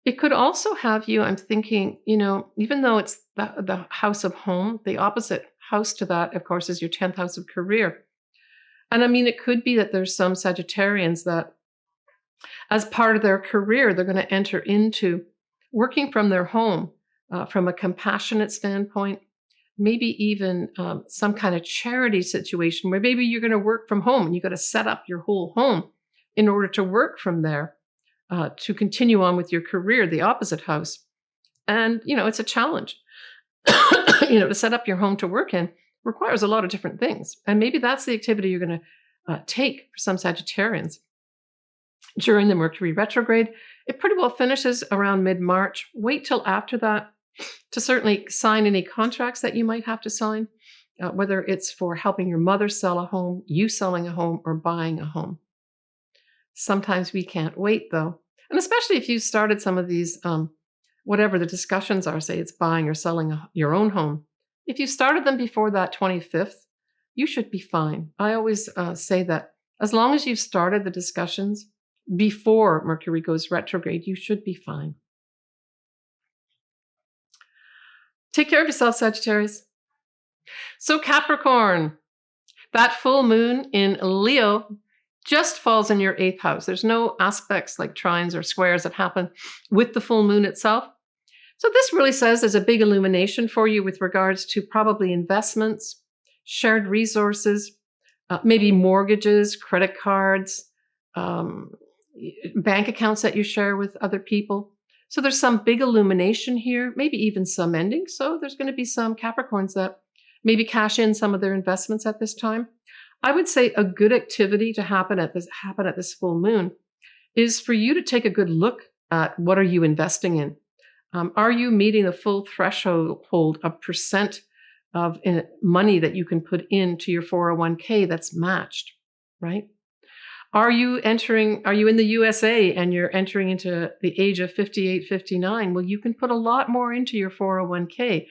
It could also have you, I'm thinking, even though it's the house of home, the opposite house to that, of course, is your 10th house of career. And I mean, it could be that there's some Sagittarians that, as part of their career, they're going to enter into working from their home from a compassionate standpoint, maybe even some kind of charity situation where maybe you're going to work from home and you've got to set up your whole home in order to work from there to continue on with your career, the opposite house. And, it's a challenge. To set up your home to work in requires a lot of different things. And maybe that's the activity you're going to take for some Sagittarians. During the Mercury retrograde, it pretty well finishes around mid-March. Wait till after that to certainly sign any contracts that you might have to sign, whether it's for helping your mother sell a home, you selling a home, or buying a home. Sometimes we can't wait, though. And especially if you started some of these, whatever the discussions are, say it's buying or selling your own home. If you started them before that 25th, you should be fine. I always say that as long as you've started the discussions before Mercury goes retrograde, you should be fine. Take care of yourself, Sagittarius. So Capricorn, that full moon in Leo just falls in your 8th house. There's no aspects like trines or squares that happen with the full moon itself. So this really says there's a big illumination for you with regards to probably investments, shared resources, maybe mortgages, credit cards, bank accounts that you share with other people. So there's some big illumination here, maybe even some ending. So there's going to be some Capricorns that maybe cash in some of their investments at this time. I would say a good activity to happen at this full moon is for you to take a good look at what are you investing in. Are you meeting the full threshold of percent of money that you can put into your 401k that's matched, right? Are you in the USA and you're entering into the age of 58, 59? Well, you can put a lot more into your 401k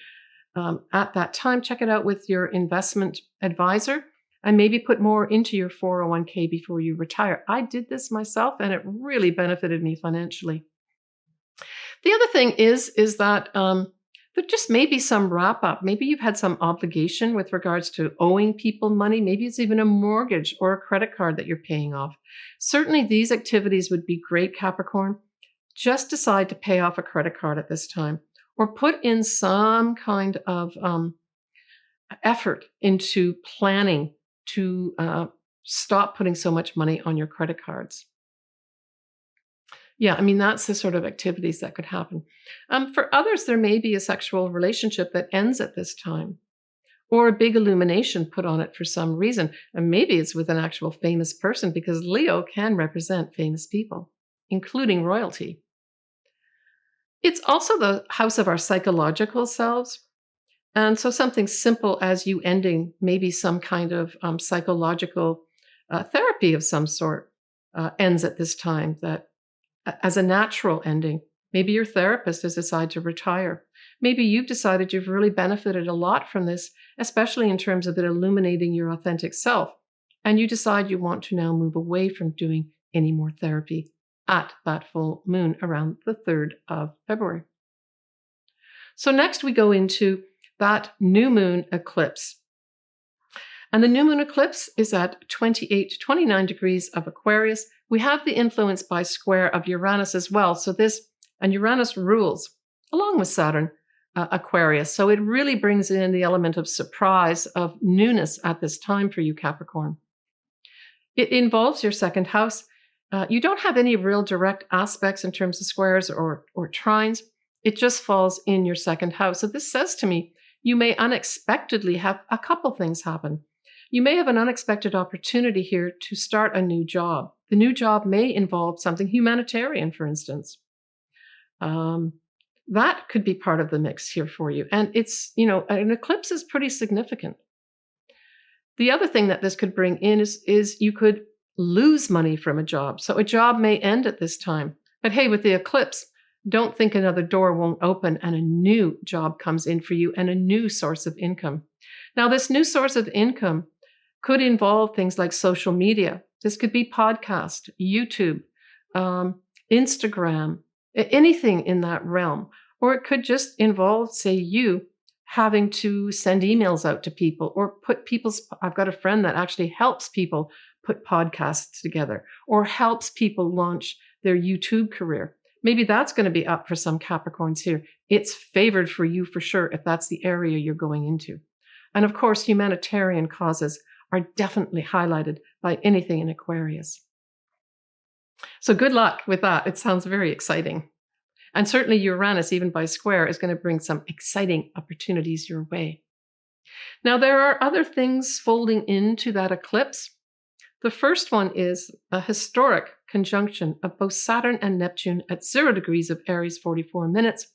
at that time. Check it out with your investment advisor and maybe put more into your 401k before you retire. I did this myself and it really benefited me financially. The other thing is that there just may be some wrap up. Maybe you've had some obligation with regards to owing people money. Maybe it's even a mortgage or a credit card that you're paying off. Certainly these activities would be great, Capricorn. Just decide to pay off a credit card at this time or put in some kind of effort into planning to stop putting so much money on your credit cards. Yeah, I mean, that's the sort of activities that could happen. For others, there may be a sexual relationship that ends at this time or a big illumination put on it for some reason. And maybe it's with an actual famous person because Leo can represent famous people, including royalty. It's also the house of our psychological selves. And so something simple as you ending maybe some kind of psychological therapy of some sort ends at this time that as a natural ending. Maybe your therapist has decided to retire. Maybe you've decided you've really benefited a lot from this, especially in terms of it illuminating your authentic self. And you decide you want to now move away from doing any more therapy at that full moon around the 3rd of February. So next we go into that new moon eclipse. And the new moon eclipse is at 28 to 29 degrees of Aquarius. We have the influence by square of Uranus as well. So and Uranus rules, along with Saturn, Aquarius. So it really brings in the element of surprise, of newness at this time for you, Capricorn. It involves your 2nd house. You don't have any real direct aspects in terms of squares or trines. It just falls in your 2nd house. So this says to me, you may unexpectedly have a couple things happen. You may have an unexpected opportunity here to start a new job. The new job may involve something humanitarian, for instance. That could be part of the mix here for you. And it's, an eclipse is pretty significant. The other thing that this could bring in is you could lose money from a job. So a job may end at this time. But hey, with the eclipse, Don't think another door won't open and a new job comes in for you and a new source of income. Now, this new source of income could involve things like social media. This could be podcast, YouTube, Instagram, anything in that realm. Or it could just involve, say, you having to send emails out to people or I've got a friend that actually helps people put podcasts together or helps people launch their YouTube career. Maybe that's going to be up for some Capricorns here. It's favored for you for sure if that's the area you're going into. And of course, humanitarian causes are definitely highlighted by anything in Aquarius. So good luck with that. It sounds very exciting. And certainly Uranus, even by square, is going to bring some exciting opportunities your way. Now, there are other things folding into that eclipse. The first one is a historic conjunction of both Saturn and Neptune at 0 degrees of Aries, 44 minutes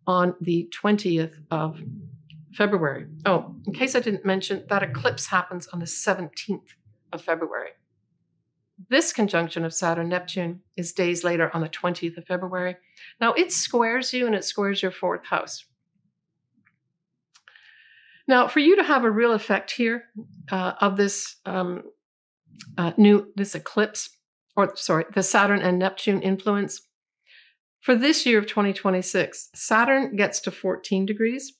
on the 20th of February. Oh, in case I didn't mention, that eclipse happens on the 17th of February. This conjunction of Saturn-Neptune is days later on the 20th of February. Now, it squares you and it squares your 4th house. Now, for you to have a real effect here of this this eclipse, the Saturn and Neptune influence, for this year of 2026, Saturn gets to 14 degrees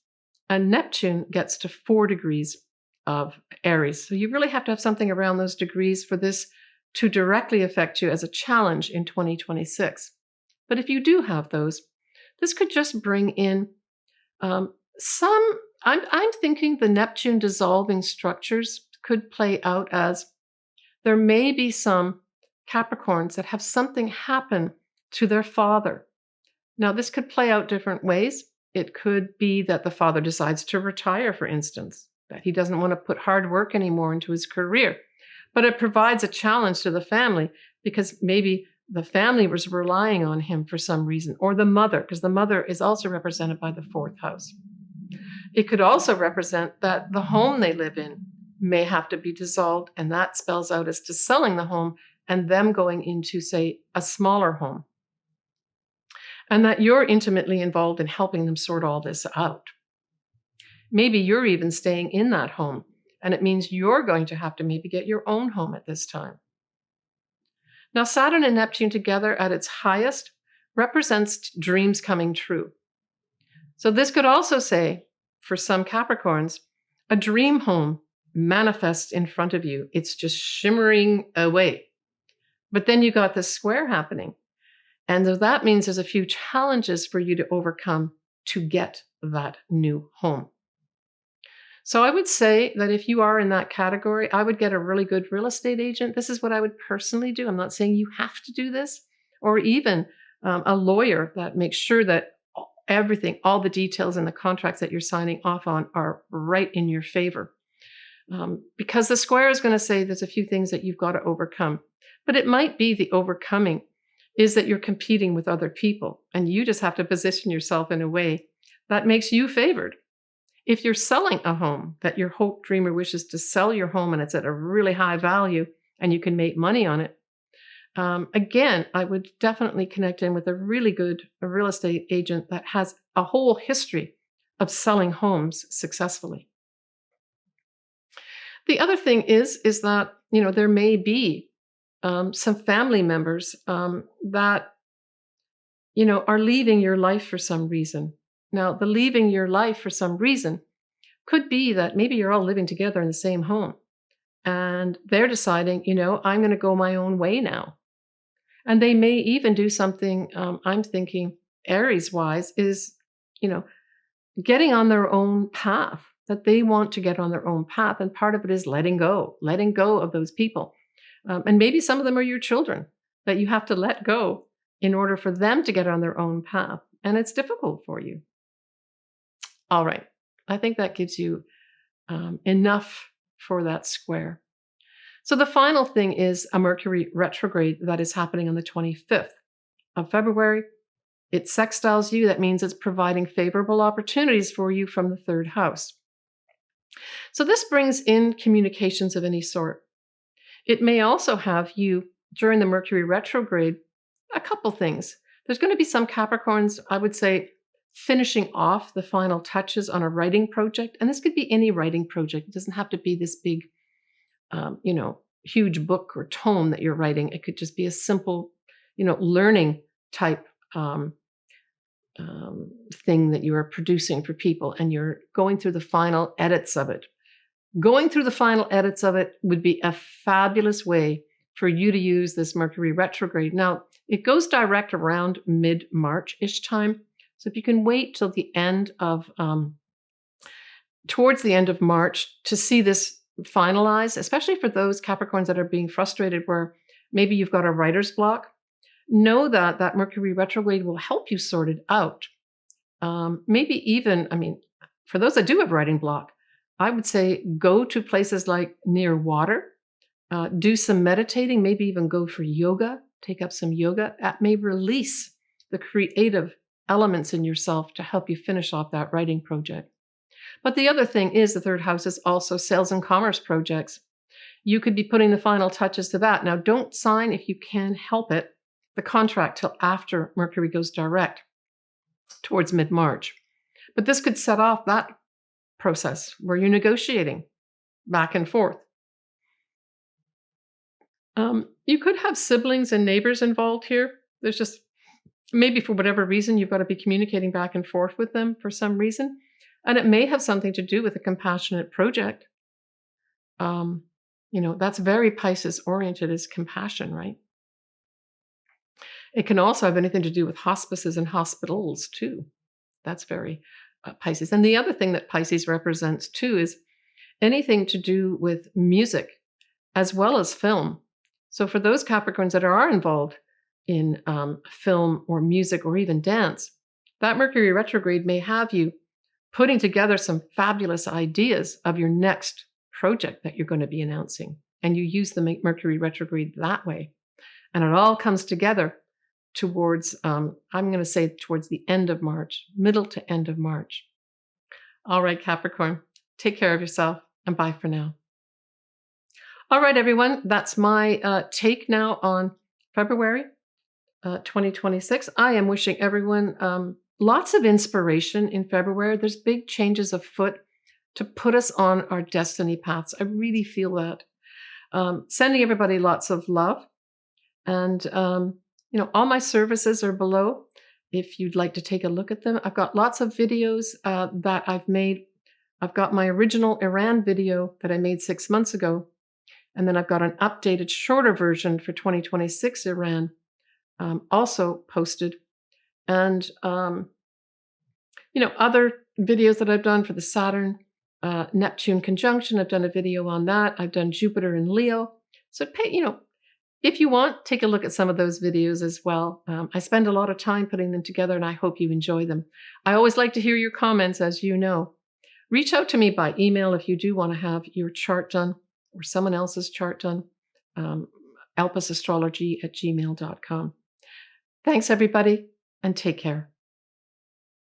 and Neptune gets to 4 degrees of Aries. So you really have to have something around those degrees for this to directly affect you as a challenge in 2026. But if you do have those, this could just bring in I'm thinking the Neptune dissolving structures could play out as there may be some Capricorns that have something happen to their father. Now, this could play out different ways. It could be that the father decides to retire, for instance, that he doesn't want to put hard work anymore into his career. But it provides a challenge to the family because maybe the family was relying on him for some reason, or the mother, because the mother is also represented by the 4th house. It could also represent that the home they live in may have to be dissolved, and that spells out as to selling the home and them going into, say, a smaller home. And that you're intimately involved in helping them sort all this out. Maybe you're even staying in that home, and it means you're going to have to maybe get your own home at this time. Now, Saturn and Neptune together at its highest represents dreams coming true. So this could also say, for some Capricorns, a dream home manifests in front of you. It's just shimmering away. But then you got this square happening. And so that means there's a few challenges for you to overcome to get that new home. So I would say that if you are in that category, I would get a really good real estate agent. This is what I would personally do. I'm not saying you have to do this, or even a lawyer that makes sure that everything, all the details in the contracts that you're signing off on are right in your favor. Because the square is going to say there's a few things that you've got to overcome. But it might be the overcoming is that you're competing with other people, and you just have to position yourself in a way that makes you favored. If you're selling a home that your hope, dream, or wish is to sell your home and it's at a really high value and you can make money on it, again, I would definitely connect in with a really good real estate agent that has a whole history of selling homes successfully. The other thing is that, there may be some family members that, are leaving your life for some reason. Now, the leaving your life for some reason could be that maybe you're all living together in the same home and they're deciding, I'm going to go my own way now. And they may even do something, I'm thinking Aries-wise, is, getting on their own path, that they want to get on their own path. And part of it is letting go of those people. And maybe some of them are your children that you have to let go in order for them to get on their own path. And it's difficult for you. All right. I think that gives you enough for that square. So the final thing is a Mercury retrograde that is happening on the 25th of February. It sextiles you. That means it's providing favorable opportunities for you from the 3rd house. So this brings in communications of any sort. It may also have you, during the Mercury retrograde, a couple things. There's going to be some Capricorns, I would say, finishing off the final touches on a writing project. And this could be any writing project. It doesn't have to be this big, huge book or tome that you're writing. It could just be a simple, learning type thing that you are producing for people, and you're going through the final edits of it. Going through the final edits of it would be a fabulous way for you to use this Mercury retrograde. Now, it goes direct around mid-March-ish time. So if you can wait till the end of, towards the end of March to see this finalized, especially for those Capricorns that are being frustrated where maybe you've got a writer's block, know that that Mercury retrograde will help you sort it out. Maybe even, for those that do have writing block, I would say go to places like near water, do some meditating, maybe even go for yoga, take up some yoga. That may release the creative elements in yourself to help you finish off that writing project. But the other thing is the third house is also sales and commerce projects. You could be putting the final touches to that. Now, don't sign, if you can help it, the contract till after Mercury goes direct towards mid-March. But this could set off that process where you're negotiating back and forth. You could have siblings and neighbors involved here. There's just, maybe for whatever reason, you've got to be communicating back and forth with them for some reason. And it may have something to do with a compassionate project. That's very Pisces oriented, is compassion, right? It can also have anything to do with hospices and hospitals too. That's very Pisces. And the other thing that Pisces represents too is anything to do with music as well as film. So for those Capricorns that are involved in film or music or even dance, that Mercury retrograde may have you putting together some fabulous ideas of your next project that you're going to be announcing. And you use the Mercury retrograde that way. And it all comes together towards, I'm going to say towards the end of March, middle to end of March. All right, Capricorn, take care of yourself, and bye for now. All right, everyone, that's my take now on February 2026. I am wishing everyone lots of inspiration in February. There's big changes afoot to put us on our destiny paths. I really feel that. Sending everybody lots of love. And, all my services are below if you'd like to take a look at them. I've got lots of videos that I've made. I've got my original Iran video that I made 6 months ago. And then I've got an updated, shorter version for 2026 Iran also posted. And, other videos that I've done for the Saturn Neptune conjunction. I've done a video on that. I've done Jupiter and Leo. So, if you want, take a look at some of those videos as well. I spend a lot of time putting them together, and I hope you enjoy them. I always like to hear your comments, as you know. Reach out to me by email if you do want to have your chart done or someone else's chart done. elpasastrology@gmail.com. Thanks, everybody, and take care.